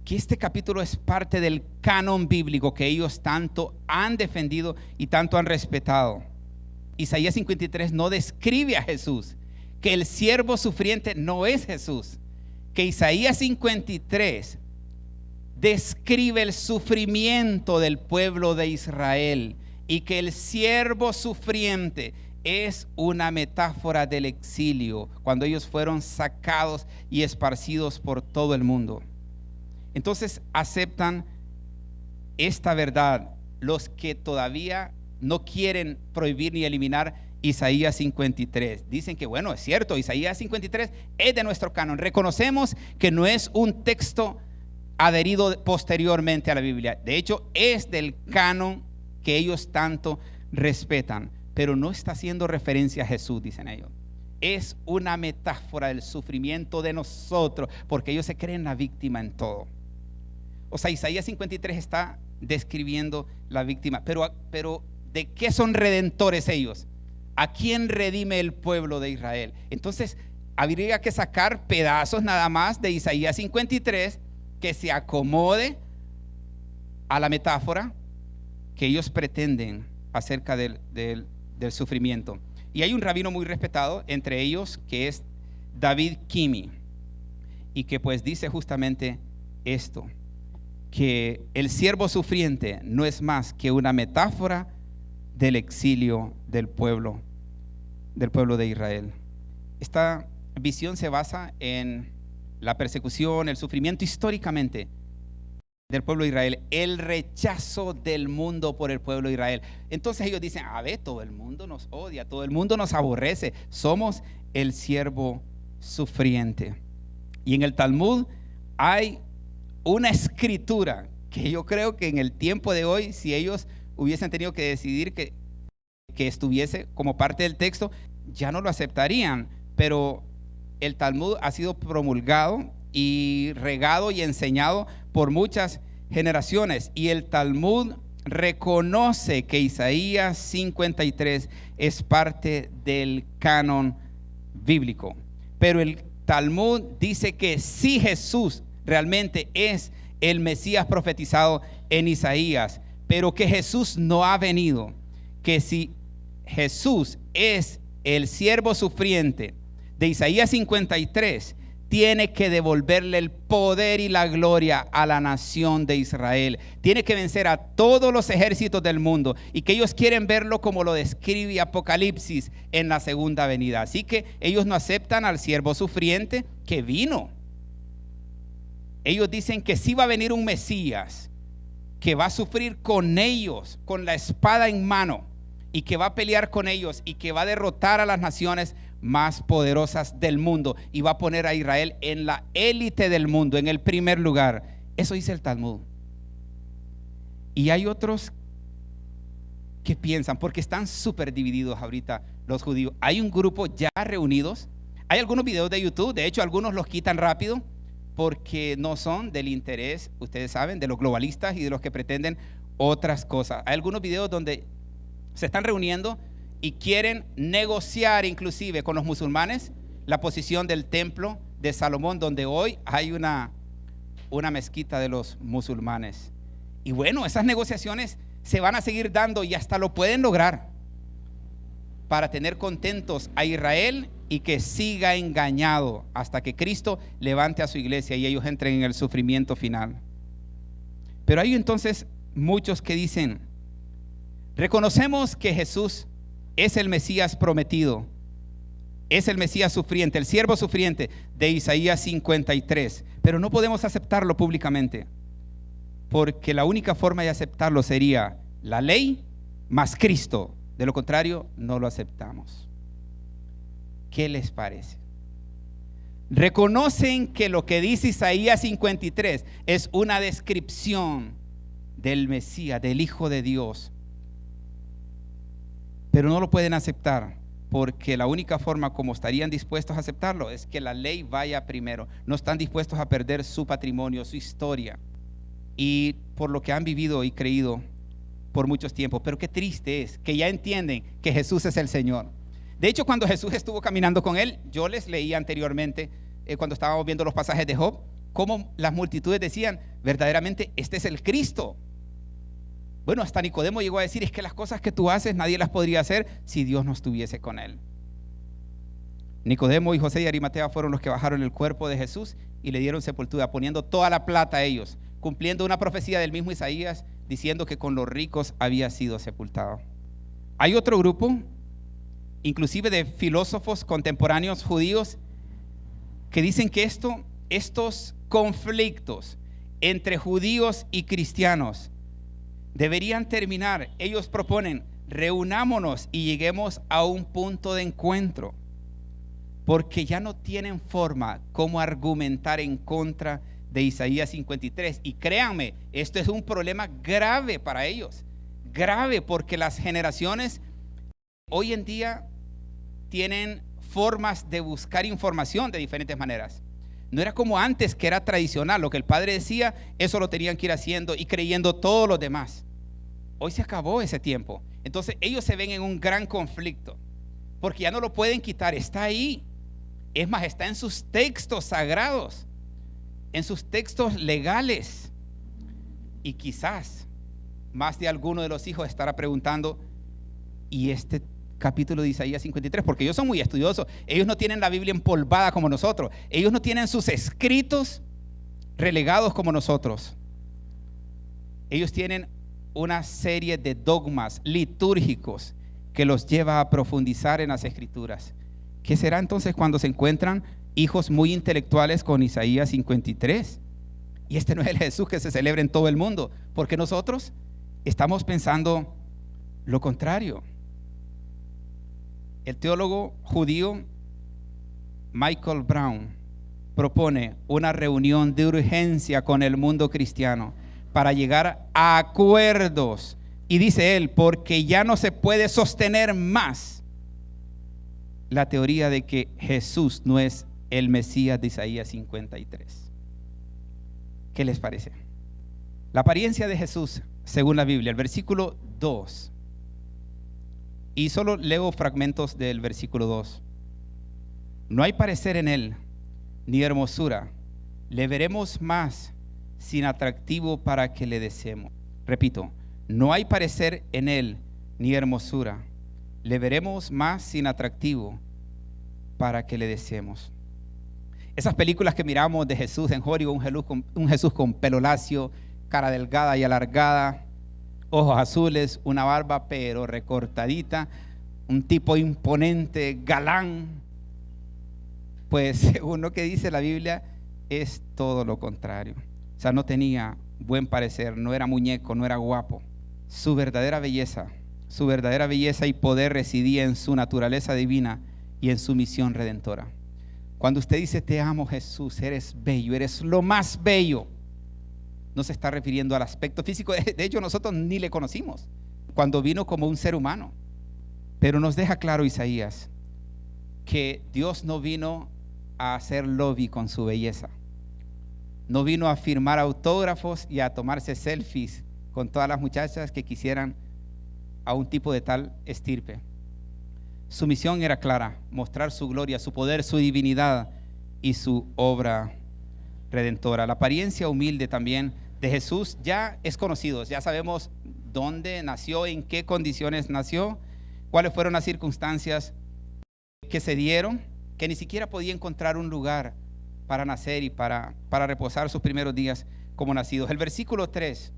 este capítulo es parte del canon bíblico que ellos tanto han defendido y tanto han respetado. Isaías 53 no describe a Jesús, que el siervo sufriente no es Jesús, que Isaías 53 describe el sufrimiento del pueblo de Israel, y que el siervo sufriente es una metáfora del exilio, cuando ellos fueron sacados y esparcidos por todo el mundo. Entonces aceptan esta verdad los que todavía no quieren prohibir ni eliminar Isaías 53. Dicen que bueno, es cierto, Isaías 53 es de nuestro canon. Reconocemos que no es un texto adherido posteriormente a la Biblia. De hecho, es del canon que ellos tanto respetan, pero no está haciendo referencia a Jesús, dicen ellos. Es una metáfora del sufrimiento de nosotros, porque ellos se creen la víctima en todo. O sea, Isaías 53 está describiendo la víctima, pero ¿de qué son redentores ellos? ¿A quién redime el pueblo de Israel? Entonces, habría que sacar pedazos nada más de Isaías 53 que se acomode a la metáfora que ellos pretenden acerca del sufrimiento. Y hay un rabino muy respetado entre ellos, que es David Kimi, y que pues dice justamente esto, que el siervo sufriente no es más que una metáfora del exilio del pueblo de Israel. Esta visión se basa en la persecución, el sufrimiento históricamente del pueblo de Israel, el rechazo del mundo por el pueblo de Israel. Entonces ellos dicen, a ver, todo el mundo nos odia, todo el mundo nos aborrece, somos el siervo sufriente. Y en el Talmud hay una escritura que yo creo que en el tiempo de hoy, si ellos hubiesen tenido que decidir que estuviese como parte del texto, ya no lo aceptarían. Pero el Talmud ha sido promulgado y regado y enseñado por muchas generaciones, y el Talmud reconoce que Isaías 53 es parte del canon bíblico. Pero el Talmud dice que si Jesús realmente es el Mesías profetizado en Isaías, pero que Jesús no ha venido, que si Jesús es el siervo sufriente de Isaías 53, tiene que devolverle el poder y la gloria a la nación de Israel. Tiene que vencer a todos los ejércitos del mundo, y que ellos quieren verlo como lo describe Apocalipsis en la segunda venida. Así que ellos no aceptan al siervo sufriente que vino. Ellos dicen que sí va a venir un Mesías, que va a sufrir con ellos, con la espada en mano, y que va a pelear con ellos, y que va a derrotar a las naciones más poderosas del mundo, y va a poner a Israel en la élite del mundo, en el primer lugar. Eso dice el Talmud. Y hay otros que piensan, porque están súper divididos ahorita los judíos. Hay un grupo ya reunidos. Hay algunos videos de YouTube, de hecho algunos los quitan rápido, porque no son del interés, ustedes saben, de los globalistas y de los que pretenden otras cosas. Hay algunos videos donde se están reuniendo y quieren negociar inclusive con los musulmanes la posición del templo de Salomón, donde hoy hay una mezquita de los musulmanes. Y bueno, esas negociaciones se van a seguir dando, y hasta lo pueden lograr, para tener contentos a Israel y que siga engañado hasta que Cristo levante a su iglesia y ellos entren en el sufrimiento final. Pero hay entonces muchos que dicen: reconocemos que Jesús es el Mesías prometido, es el Mesías sufriente, el siervo sufriente de Isaías 53, pero no podemos aceptarlo públicamente, porque la única forma de aceptarlo sería la ley más Cristo. De lo contrario, no lo aceptamos. ¿Qué les parece? Reconocen que lo que dice Isaías 53 es una descripción del Mesías, del Hijo de Dios, pero no lo pueden aceptar, porque la única forma como estarían dispuestos a aceptarlo es que la ley vaya primero. No están dispuestos a perder su patrimonio, su historia, y por lo que han vivido y creído por muchos tiempos. Pero qué triste es que ya entienden que Jesús es el Señor. De hecho, cuando Jesús estuvo caminando con él, yo les leí anteriormente, cuando estábamos viendo los pasajes de Job, cómo las multitudes decían: verdaderamente este es el Cristo. Bueno, hasta Nicodemo llegó a decir: es que las cosas que tú haces nadie las podría hacer si Dios no estuviese con él. Nicodemo y José de Arimatea fueron los que bajaron el cuerpo de Jesús y le dieron sepultura, poniendo toda la plata a ellos, cumpliendo una profecía del mismo Isaías, diciendo que con los ricos había sido sepultado. Hay otro grupo, inclusive de filósofos contemporáneos judíos, que dicen que estos conflictos entre judíos y cristianos deberían terminar. Ellos proponen: reunámonos y lleguemos a un punto de encuentro, porque ya no tienen forma cómo argumentar en contra de Isaías 53. Y créanme, esto es un problema grave para ellos, grave, porque las generaciones hoy en día tienen formas de buscar información de diferentes maneras. No era como antes, que era tradicional, lo que el padre decía, eso lo tenían que ir haciendo y creyendo todos los demás. Hoy se acabó ese tiempo. Entonces ellos se ven en un gran conflicto, porque ya no lo pueden quitar, está ahí. Es más, está en sus textos sagrados, en sus textos legales. Y quizás más de alguno de los hijos estará preguntando: ¿y este capítulo de Isaías 53? Porque ellos son muy estudiosos, ellos no tienen la Biblia empolvada como nosotros, ellos no tienen sus escritos relegados como nosotros. Ellos tienen una serie de dogmas litúrgicos que los lleva a profundizar en las escrituras. ¿Qué será entonces cuando se encuentran hijos muy intelectuales con Isaías 53? Y este no es el Jesús que se celebra en todo el mundo, porque nosotros estamos pensando lo contrario. El teólogo judío Michael Brown propone una reunión de urgencia con el mundo cristiano para llegar a acuerdos. Y dice él: porque ya no se puede sostener más la teoría de que Jesús no es el Mesías de Isaías 53. ¿Qué les parece? La apariencia de Jesús, según la Biblia, el versículo 2. Y solo leo fragmentos del versículo 2. No hay parecer en él, ni hermosura. Le veremos más sin atractivo para que le deseemos. Repito, no hay parecer en él, ni hermosura. Le veremos más sin atractivo para que le deseemos. Esas películas que miramos de Jesús en Hollywood, un Jesús con pelo lacio, cara delgada y alargada, ojos azules, una barba pero recortadita, un tipo imponente, galán. Pues según lo que dice la Biblia, es todo lo contrario. O sea, no tenía buen parecer, no era muñeco, no era guapo. Su verdadera belleza y poder residía en su naturaleza divina y en su misión redentora. Cuando usted dice te amo Jesús, eres bello, eres lo más bello, no se está refiriendo al aspecto físico. De hecho, nosotros ni le conocimos cuando vino como un ser humano. Pero nos deja claro Isaías que Dios no vino a hacer lobby con su belleza. No vino a firmar autógrafos y a tomarse selfies con todas las muchachas que quisieran a un tipo de tal estirpe. Su misión era clara: mostrar su gloria, su poder, su divinidad y su obra redentora. La apariencia humilde también de Jesús ya es conocido. Ya sabemos dónde nació, en qué condiciones nació, cuáles fueron las circunstancias que se dieron, que ni siquiera podía encontrar un lugar para nacer y para reposar sus primeros días como nacidos. El versículo 3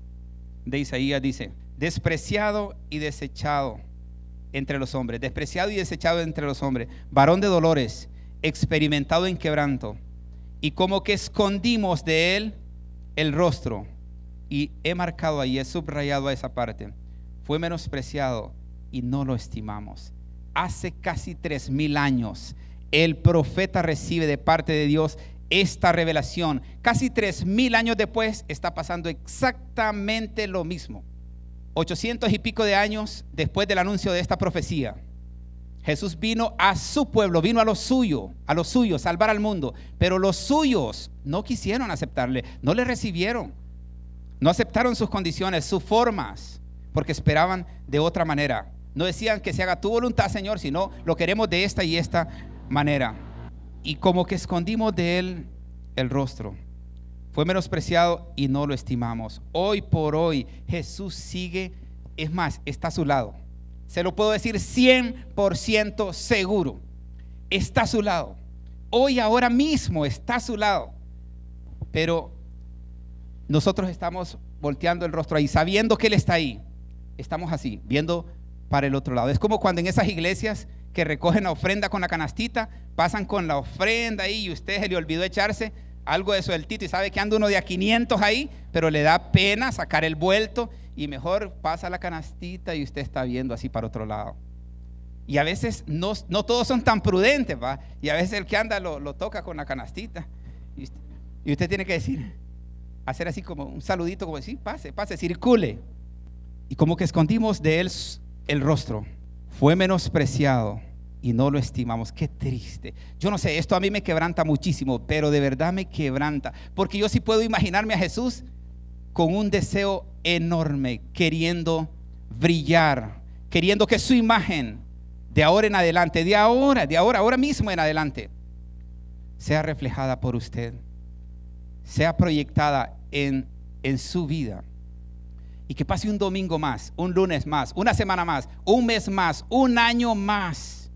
de Isaías dice: despreciado y desechado entre los hombres, despreciado y desechado entre los hombres, varón de dolores, experimentado en quebranto, y como que escondimos de él el rostro. Y he marcado ahí, he subrayado a esa parte: fue menospreciado y no lo estimamos. Hace casi 3000 años el profeta recibe de parte de Dios esta revelación. Casi 3000 años después está pasando exactamente lo mismo. 800 y pico de años después del anuncio de esta profecía, Jesús vino a su pueblo, vino a los suyos, salvar al mundo. Pero los suyos no quisieron aceptarle, no le recibieron, no aceptaron sus condiciones, sus formas, porque esperaban de otra manera. No decían que se haga tu voluntad, Señor, sino lo queremos de esta y esta manera. Y como que escondimos de él el rostro. Fue menospreciado y no lo estimamos. Hoy por hoy Jesús sigue, es más, está a su lado. Se lo puedo decir 100% seguro. Está a su lado. Hoy, ahora mismo está a su lado. Pero nosotros estamos volteando el rostro ahí, sabiendo que Él está ahí. Estamos así, viendo para el otro lado. Es como cuando en esas iglesias que recogen la ofrenda con la canastita, pasan con la ofrenda ahí y usted se le olvidó echarse algo de sueltito y sabe que anda uno de a 500 ahí, pero le da pena sacar el vuelto y mejor pasa la canastita y usted está viendo así para otro lado. Y a veces no todos son tan prudentes, ¿va? Y a veces el que anda lo toca con la canastita y usted tiene que decir, hacer así como un saludito, como decir, pase, circule. Y como que escondimos de él el rostro. Fue menospreciado y no lo estimamos. Qué triste. Yo no sé, esto a mí me quebranta muchísimo, pero de verdad me quebranta, porque yo sí puedo imaginarme a Jesús con un deseo enorme, queriendo brillar, queriendo que su imagen de ahora en adelante, ahora mismo en adelante, sea reflejada por usted, sea proyectada en su vida. Y que pase un domingo más, un lunes más, una semana más, un mes más, un año más,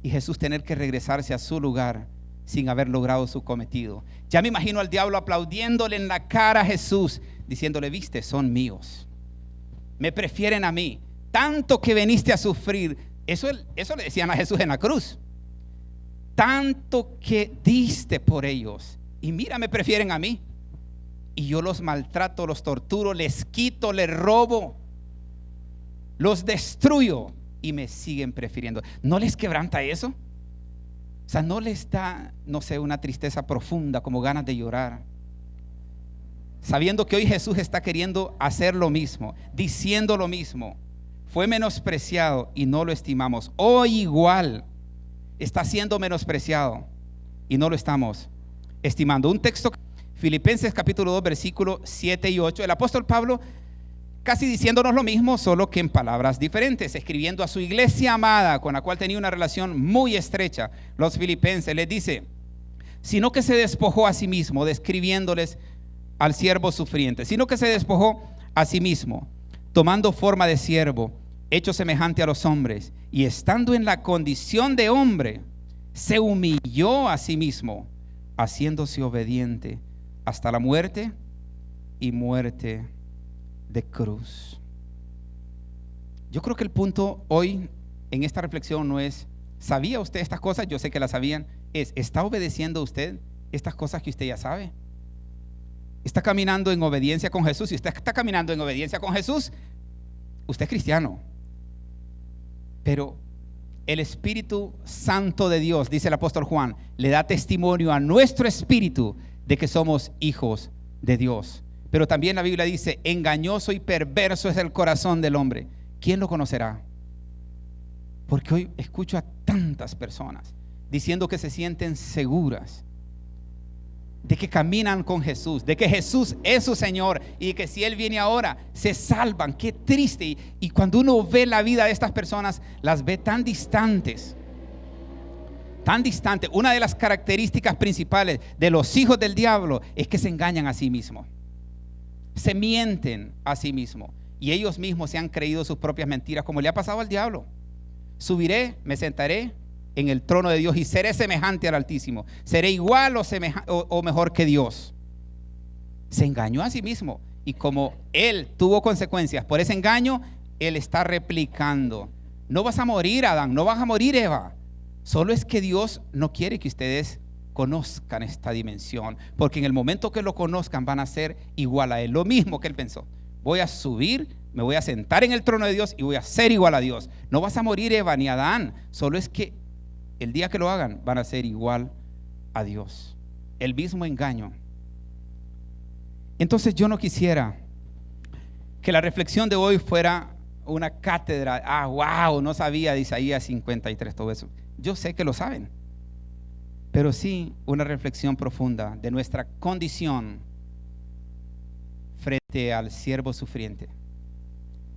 y Jesús tener que regresarse a su lugar sin haber logrado su cometido. Ya me imagino al diablo aplaudiéndole en la cara a Jesús, diciéndole, viste, son míos, me prefieren a mí, tanto que veniste a sufrir. Eso le decían a Jesús en la cruz, tanto que diste por ellos, y mira, me prefieren a mí. Y yo los maltrato, los torturo, les quito, les robo, los destruyo y me siguen prefiriendo. ¿No les quebranta eso? O sea, ¿no les da, no sé, una tristeza profunda, como ganas de llorar? Sabiendo que hoy Jesús está queriendo hacer lo mismo, diciendo lo mismo. Fue menospreciado y no lo estimamos. Hoy igual está siendo menospreciado y no lo estamos estimando. Un texto, Filipenses capítulo 2, versículos 7 y 8. El apóstol Pablo casi diciéndonos lo mismo, solo que en palabras diferentes, escribiendo a su iglesia amada, con la cual tenía una relación muy estrecha, los filipenses, les dice, sino que se despojó a sí mismo, describiéndoles al siervo sufriente, sino que se despojó a sí mismo, tomando forma de siervo, hecho semejante a los hombres, y estando en la condición de hombre, se humilló a sí mismo, haciéndose obediente hasta la muerte y muerte de cruz. Yo creo que el punto hoy en esta reflexión no es, ¿sabía usted estas cosas? Yo sé que las sabían. ¿Está obedeciendo usted estas cosas que usted ya sabe? ¿Está caminando en obediencia con Jesús? Si usted está caminando en obediencia con Jesús, usted es cristiano. Pero el Espíritu Santo de Dios, dice el apóstol Juan, le da testimonio a nuestro espíritu de que somos hijos de Dios. Pero también la Biblia dice, engañoso y perverso es el corazón del hombre. ¿Quién lo conocerá? Porque hoy escucho a tantas personas diciendo que se sienten seguras de que caminan con Jesús, de que Jesús es su Señor y que si Él viene ahora se salvan. Qué triste. Y cuando uno ve la vida de estas personas, las ve tan distantes, tan distantes. Una de las características principales de los hijos del diablo es que se engañan a sí mismos, se mienten a sí mismos y ellos mismos se han creído sus propias mentiras, como le ha pasado al diablo. Subiré, me sentaré en el trono de Dios y seré semejante al Altísimo. Seré igual o mejor que Dios. Se engañó a sí mismo y como él tuvo consecuencias por ese engaño, él está replicando. No vas a morir, Adán, no vas a morir, Eva. Solo es que Dios no quiere que ustedes conozcan esta dimensión, porque en el momento que lo conozcan van a ser igual a él, lo mismo que él pensó. Voy a subir, me voy a sentar en el trono de Dios y voy a ser igual a Dios. No vas a morir, Eva ni Adán, solo es que el día que lo hagan van a ser igual a Dios. El mismo engaño. Entonces yo no quisiera que la reflexión de hoy fuera una cátedra. Wow, no sabía de Isaías 53 todo eso. Yo sé que lo saben, pero sí una reflexión profunda de nuestra condición frente al siervo sufriente.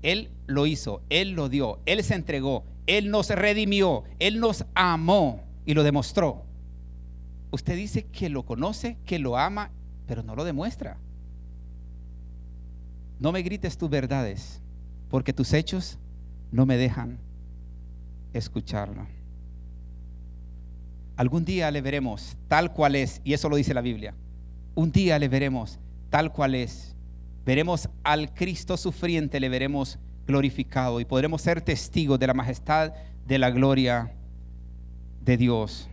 Él lo hizo, Él lo dio, Él se entregó, Él nos redimió, Él nos amó y lo demostró. Usted dice que lo conoce, que lo ama, pero no lo demuestra. No me grites tus verdades, porque tus hechos no me dejan escucharlo. Algún día le veremos tal cual es, y eso lo dice la Biblia. Un día le veremos tal cual es. Veremos al Cristo sufriente, le veremos glorificado y podremos ser testigos de la majestad, de la gloria de Dios.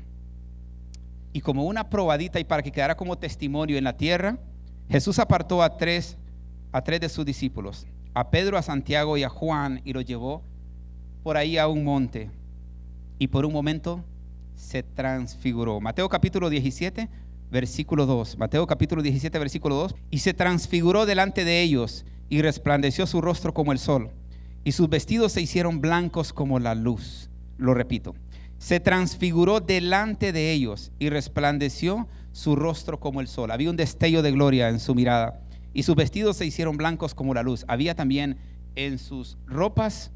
Y como una probadita y para que quedara como testimonio en la tierra, Jesús apartó a tres de sus discípulos, a Pedro, a Santiago y a Juan, y los llevó por ahí a un monte y por un momento se transfiguró. Mateo capítulo 17 versículo 2. Mateo capítulo 17 versículo 2. Y se transfiguró delante de ellos y resplandeció su rostro como el sol y sus vestidos se hicieron blancos como la luz. Lo repito, se transfiguró delante de ellos y resplandeció su rostro como el sol. Había un destello de gloria en su mirada y sus vestidos se hicieron blancos como la luz. Había también en sus ropas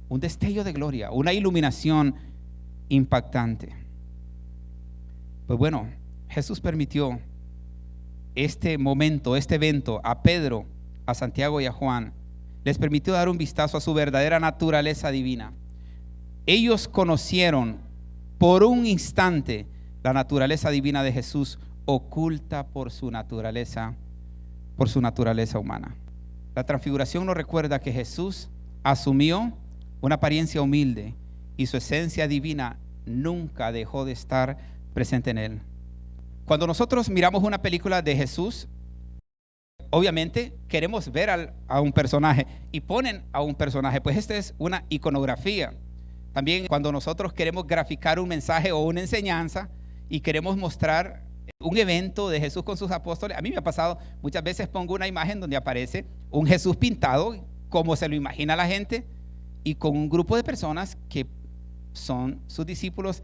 un destello de gloria, una iluminación impactante. Pues bueno, Jesús permitió este momento, este evento a Pedro, a Santiago y a Juan. Les permitió dar un vistazo a su verdadera naturaleza divina. Ellos conocieron por un instante la naturaleza divina de Jesús oculta por su naturaleza humana. La transfiguración nos recuerda que Jesús asumió una apariencia humilde y su esencia divina nunca dejó de estar presente en él. Cuando nosotros miramos una película de Jesús, obviamente queremos ver a un personaje y ponen a un personaje, pues esta es una iconografía. También cuando nosotros queremos graficar un mensaje o una enseñanza y queremos mostrar un evento de Jesús con sus apóstoles, a mí me ha pasado, muchas veces pongo una imagen donde aparece un Jesús pintado como se lo imagina la gente y con un grupo de personas que son sus discípulos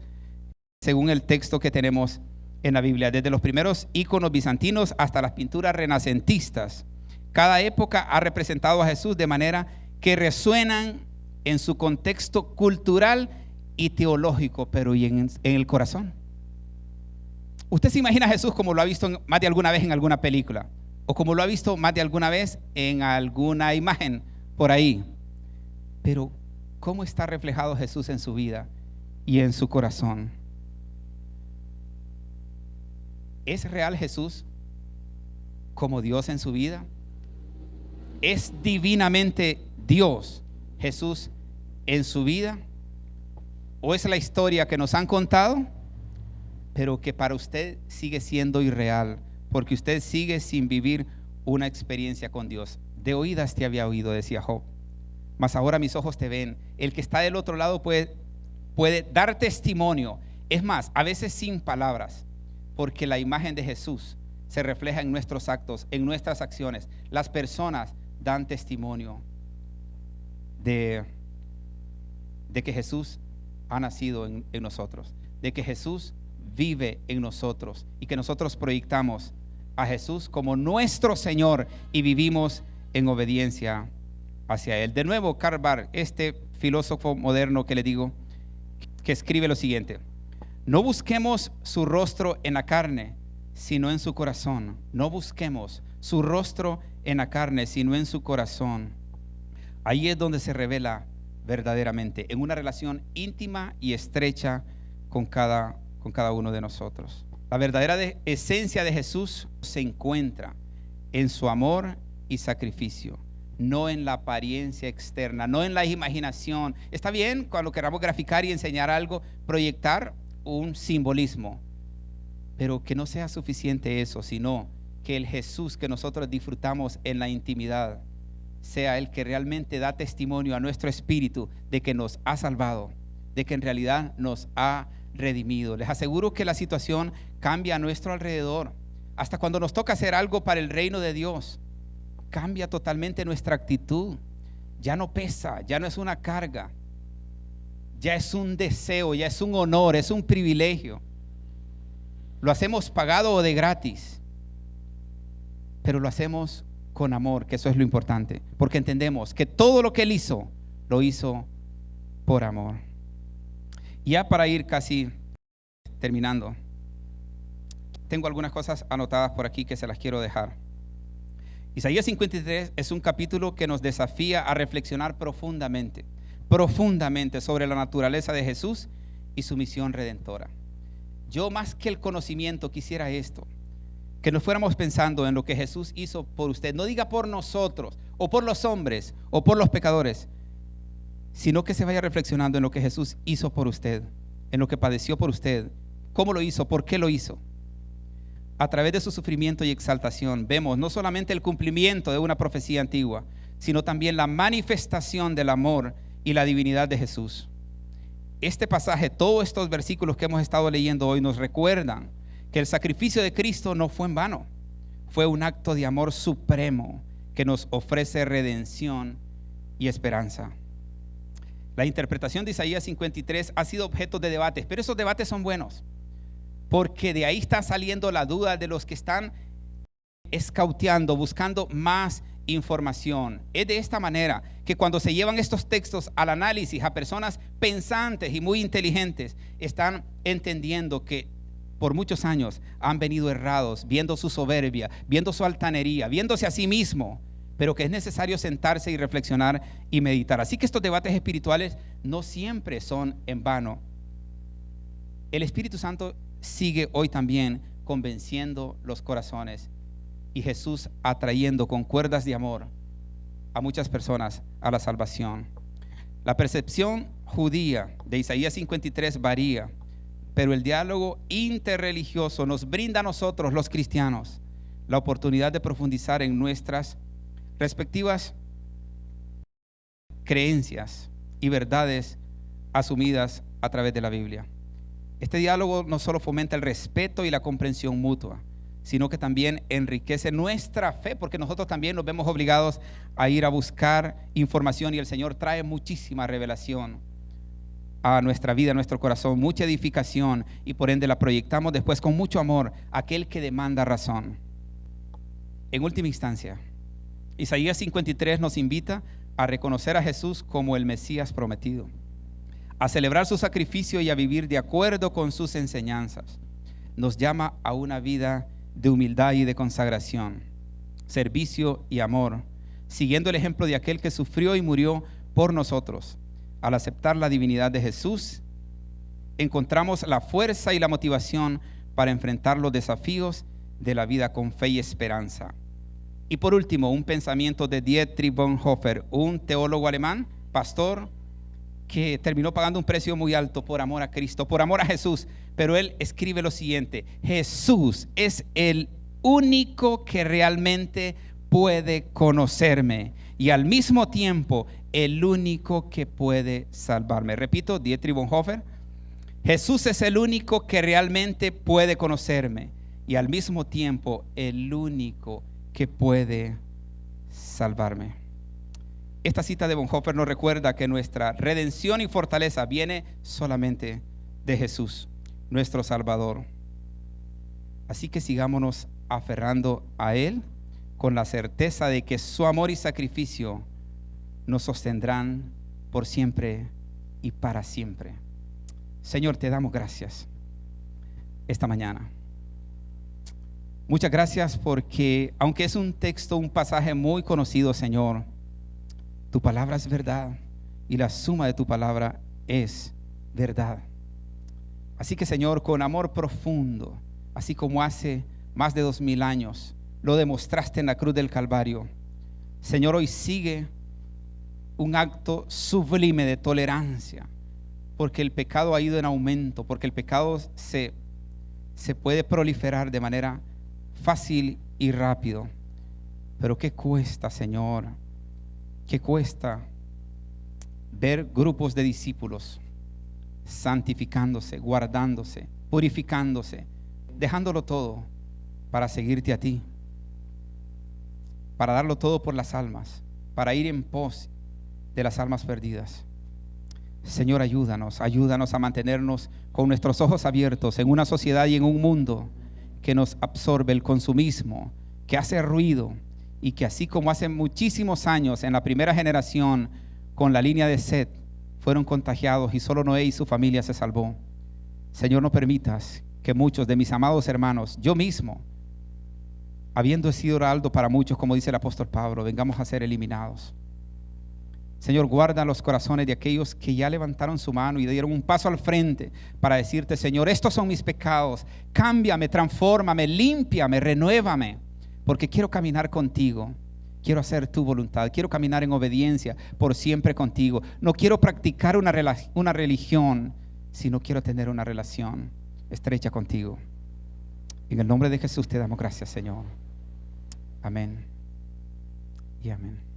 según el texto que tenemos en la Biblia, desde los primeros íconos bizantinos hasta las pinturas renacentistas. Cada época ha representado a Jesús de manera que resuenan en su contexto cultural y teológico, pero y en el corazón. Usted se imagina a Jesús como lo ha visto más de alguna vez en alguna película, o como lo ha visto más de alguna vez en alguna imagen por ahí. Pero ¿cómo está reflejado Jesús en su vida y en su corazón? ¿Es real Jesús como Dios en su vida? ¿Es divinamente Dios Jesús en su vida? ¿O es la historia que nos han contado, pero que para usted sigue siendo irreal, porque usted sigue sin vivir una experiencia con Dios? De oídas te había oído, decía Job, mas ahora mis ojos te ven. El que está del otro lado puede dar testimonio, es más, a veces sin palabras, porque la imagen de Jesús se refleja en nuestros actos, en nuestras acciones. Las personas dan testimonio de que Jesús ha nacido en nosotros, de que Jesús vive en nosotros y que nosotros proyectamos a Jesús como nuestro Señor y vivimos en obediencia hacia Él. De nuevo, Karl Barth, este filósofo moderno que le digo, que escribe lo siguiente: no busquemos su rostro en la carne, sino en su corazón. No busquemos su rostro en la carne, sino en su corazón. Ahí es donde se revela verdaderamente, en una relación íntima y estrecha con cada uno de nosotros. La verdadera esencia de Jesús se encuentra en su amor y sacrificio, no en la apariencia externa, no en la imaginación. Está bien cuando queramos graficar y enseñar algo, proyectar un simbolismo, pero que no sea suficiente eso, sino que el Jesús que nosotros disfrutamos en la intimidad sea el que realmente da testimonio a nuestro espíritu de que nos ha salvado, de que en realidad nos ha redimido. Les aseguro que la situación cambia a nuestro alrededor. Hasta cuando nos toca hacer algo para el reino de Dios, cambia totalmente nuestra actitud. Ya no pesa, ya no es una carga, ya es un deseo, ya es un honor, es un privilegio. Lo hacemos pagado o de gratis, pero lo hacemos con amor, que eso es lo importante, porque entendemos que todo lo que Él hizo, lo hizo por amor. Ya para ir casi terminando, tengo algunas cosas anotadas por aquí que se las quiero dejar. Isaías 53 es un capítulo que nos desafía a reflexionar profundamente sobre la naturaleza de Jesús y su misión redentora. Yo, más que el conocimiento, quisiera esto: que nos fuéramos pensando en lo que Jesús hizo por usted. No diga por nosotros, o por los hombres, o por los pecadores, sino que se vaya reflexionando en lo que Jesús hizo por usted, en lo que padeció por usted, cómo lo hizo, por qué lo hizo. A través de su sufrimiento y exaltación vemos no solamente el cumplimiento de una profecía antigua, sino también la manifestación del amor y la divinidad de Jesús. Este pasaje, todos estos versículos que hemos estado leyendo hoy, nos recuerdan que el sacrificio de Cristo no fue en vano, fue un acto de amor supremo que nos ofrece redención y esperanza. La interpretación de Isaías 53 ha sido objeto de debates, pero esos debates son buenos, porque de ahí está saliendo la duda de los que están escauteando, buscando más información. Es de esta manera que cuando se llevan estos textos al análisis a personas pensantes y muy inteligentes, están entendiendo que por muchos años han venido errados, viendo su soberbia, viendo su altanería, viéndose a sí mismo, pero que es necesario sentarse y reflexionar y meditar. Así que estos debates espirituales no siempre son en vano. El Espíritu Santo sigue hoy también convenciendo los corazones y Jesús atrayendo con cuerdas de amor a muchas personas a la salvación. La percepción judía de Isaías 53 varía, pero el diálogo interreligioso nos brinda a nosotros, los cristianos, la oportunidad de profundizar en nuestras respectivas creencias y verdades asumidas a través de la Biblia. Este diálogo no solo fomenta el respeto y la comprensión mutua, sino que también enriquece nuestra fe, porque nosotros también nos vemos obligados a ir a buscar información y el Señor trae muchísima revelación a nuestra vida, a nuestro corazón, mucha edificación, y por ende la proyectamos después con mucho amor a aquel que demanda razón. En última instancia, Isaías 53 nos invita a reconocer a Jesús como el Mesías prometido, a celebrar su sacrificio y a vivir de acuerdo con sus enseñanzas. Nos llama a una vida de humildad y de consagración, servicio y amor, siguiendo el ejemplo de aquel que sufrió y murió por nosotros. Al aceptar la divinidad de Jesús, encontramos la fuerza y la motivación para enfrentar los desafíos de la vida con fe y esperanza. Y por último, un pensamiento de Dietrich Bonhoeffer, un teólogo alemán, pastor, que terminó pagando un precio muy alto por amor a Cristo, por amor a Jesús. Pero él escribe lo siguiente: Jesús es el único que realmente puede conocerme y al mismo tiempo el único que puede salvarme. Repito, Dietrich Bonhoeffer: Jesús es el único que realmente puede conocerme y al mismo tiempo el único que puede salvarme. Esta cita de Bonhoeffer nos recuerda que nuestra redención y fortaleza viene solamente de Jesús, nuestro Salvador. Así que sigámonos aferrando a Él con la certeza de que su amor y sacrificio nos sostendrán por siempre y para siempre. Señor, te damos gracias esta mañana. Muchas gracias porque, aunque es un texto, un pasaje muy conocido, Señor, tu palabra es verdad y la suma de tu palabra es verdad. Así que, Señor, con amor profundo, así como hace más de 2000 años lo demostraste en la cruz del Calvario, Señor, hoy sigue un acto sublime de tolerancia, porque el pecado ha ido en aumento, porque el pecado se puede proliferar de manera fácil y rápido. Pero ¿qué cuesta, Señor? ¿Qué cuesta ver grupos de discípulos santificándose, guardándose, purificándose, dejándolo todo para seguirte a ti, para darlo todo por las almas, para ir en pos de las almas perdidas? Señor, ayúdanos a mantenernos con nuestros ojos abiertos en una sociedad y en un mundo que nos absorbe el consumismo, que hace ruido, y que así como hace muchísimos años en la primera generación con la línea de Set fueron contagiados y solo Noé y su familia se salvó. Señor, no permitas que muchos de mis amados hermanos, yo mismo, habiendo sido heraldo para muchos, como dice el apóstol Pablo, vengamos a ser eliminados. Señor, guarda los corazones de aquellos que ya levantaron su mano y dieron un paso al frente para decirte: Señor, estos son mis pecados, cámbiame, transfórmame, límpiame, renuévame, porque quiero caminar contigo, quiero hacer tu voluntad, quiero caminar en obediencia por siempre contigo. No quiero practicar una religión, sino quiero tener una relación estrecha contigo. En el nombre de Jesús te damos gracias, Señor. Amén y amén.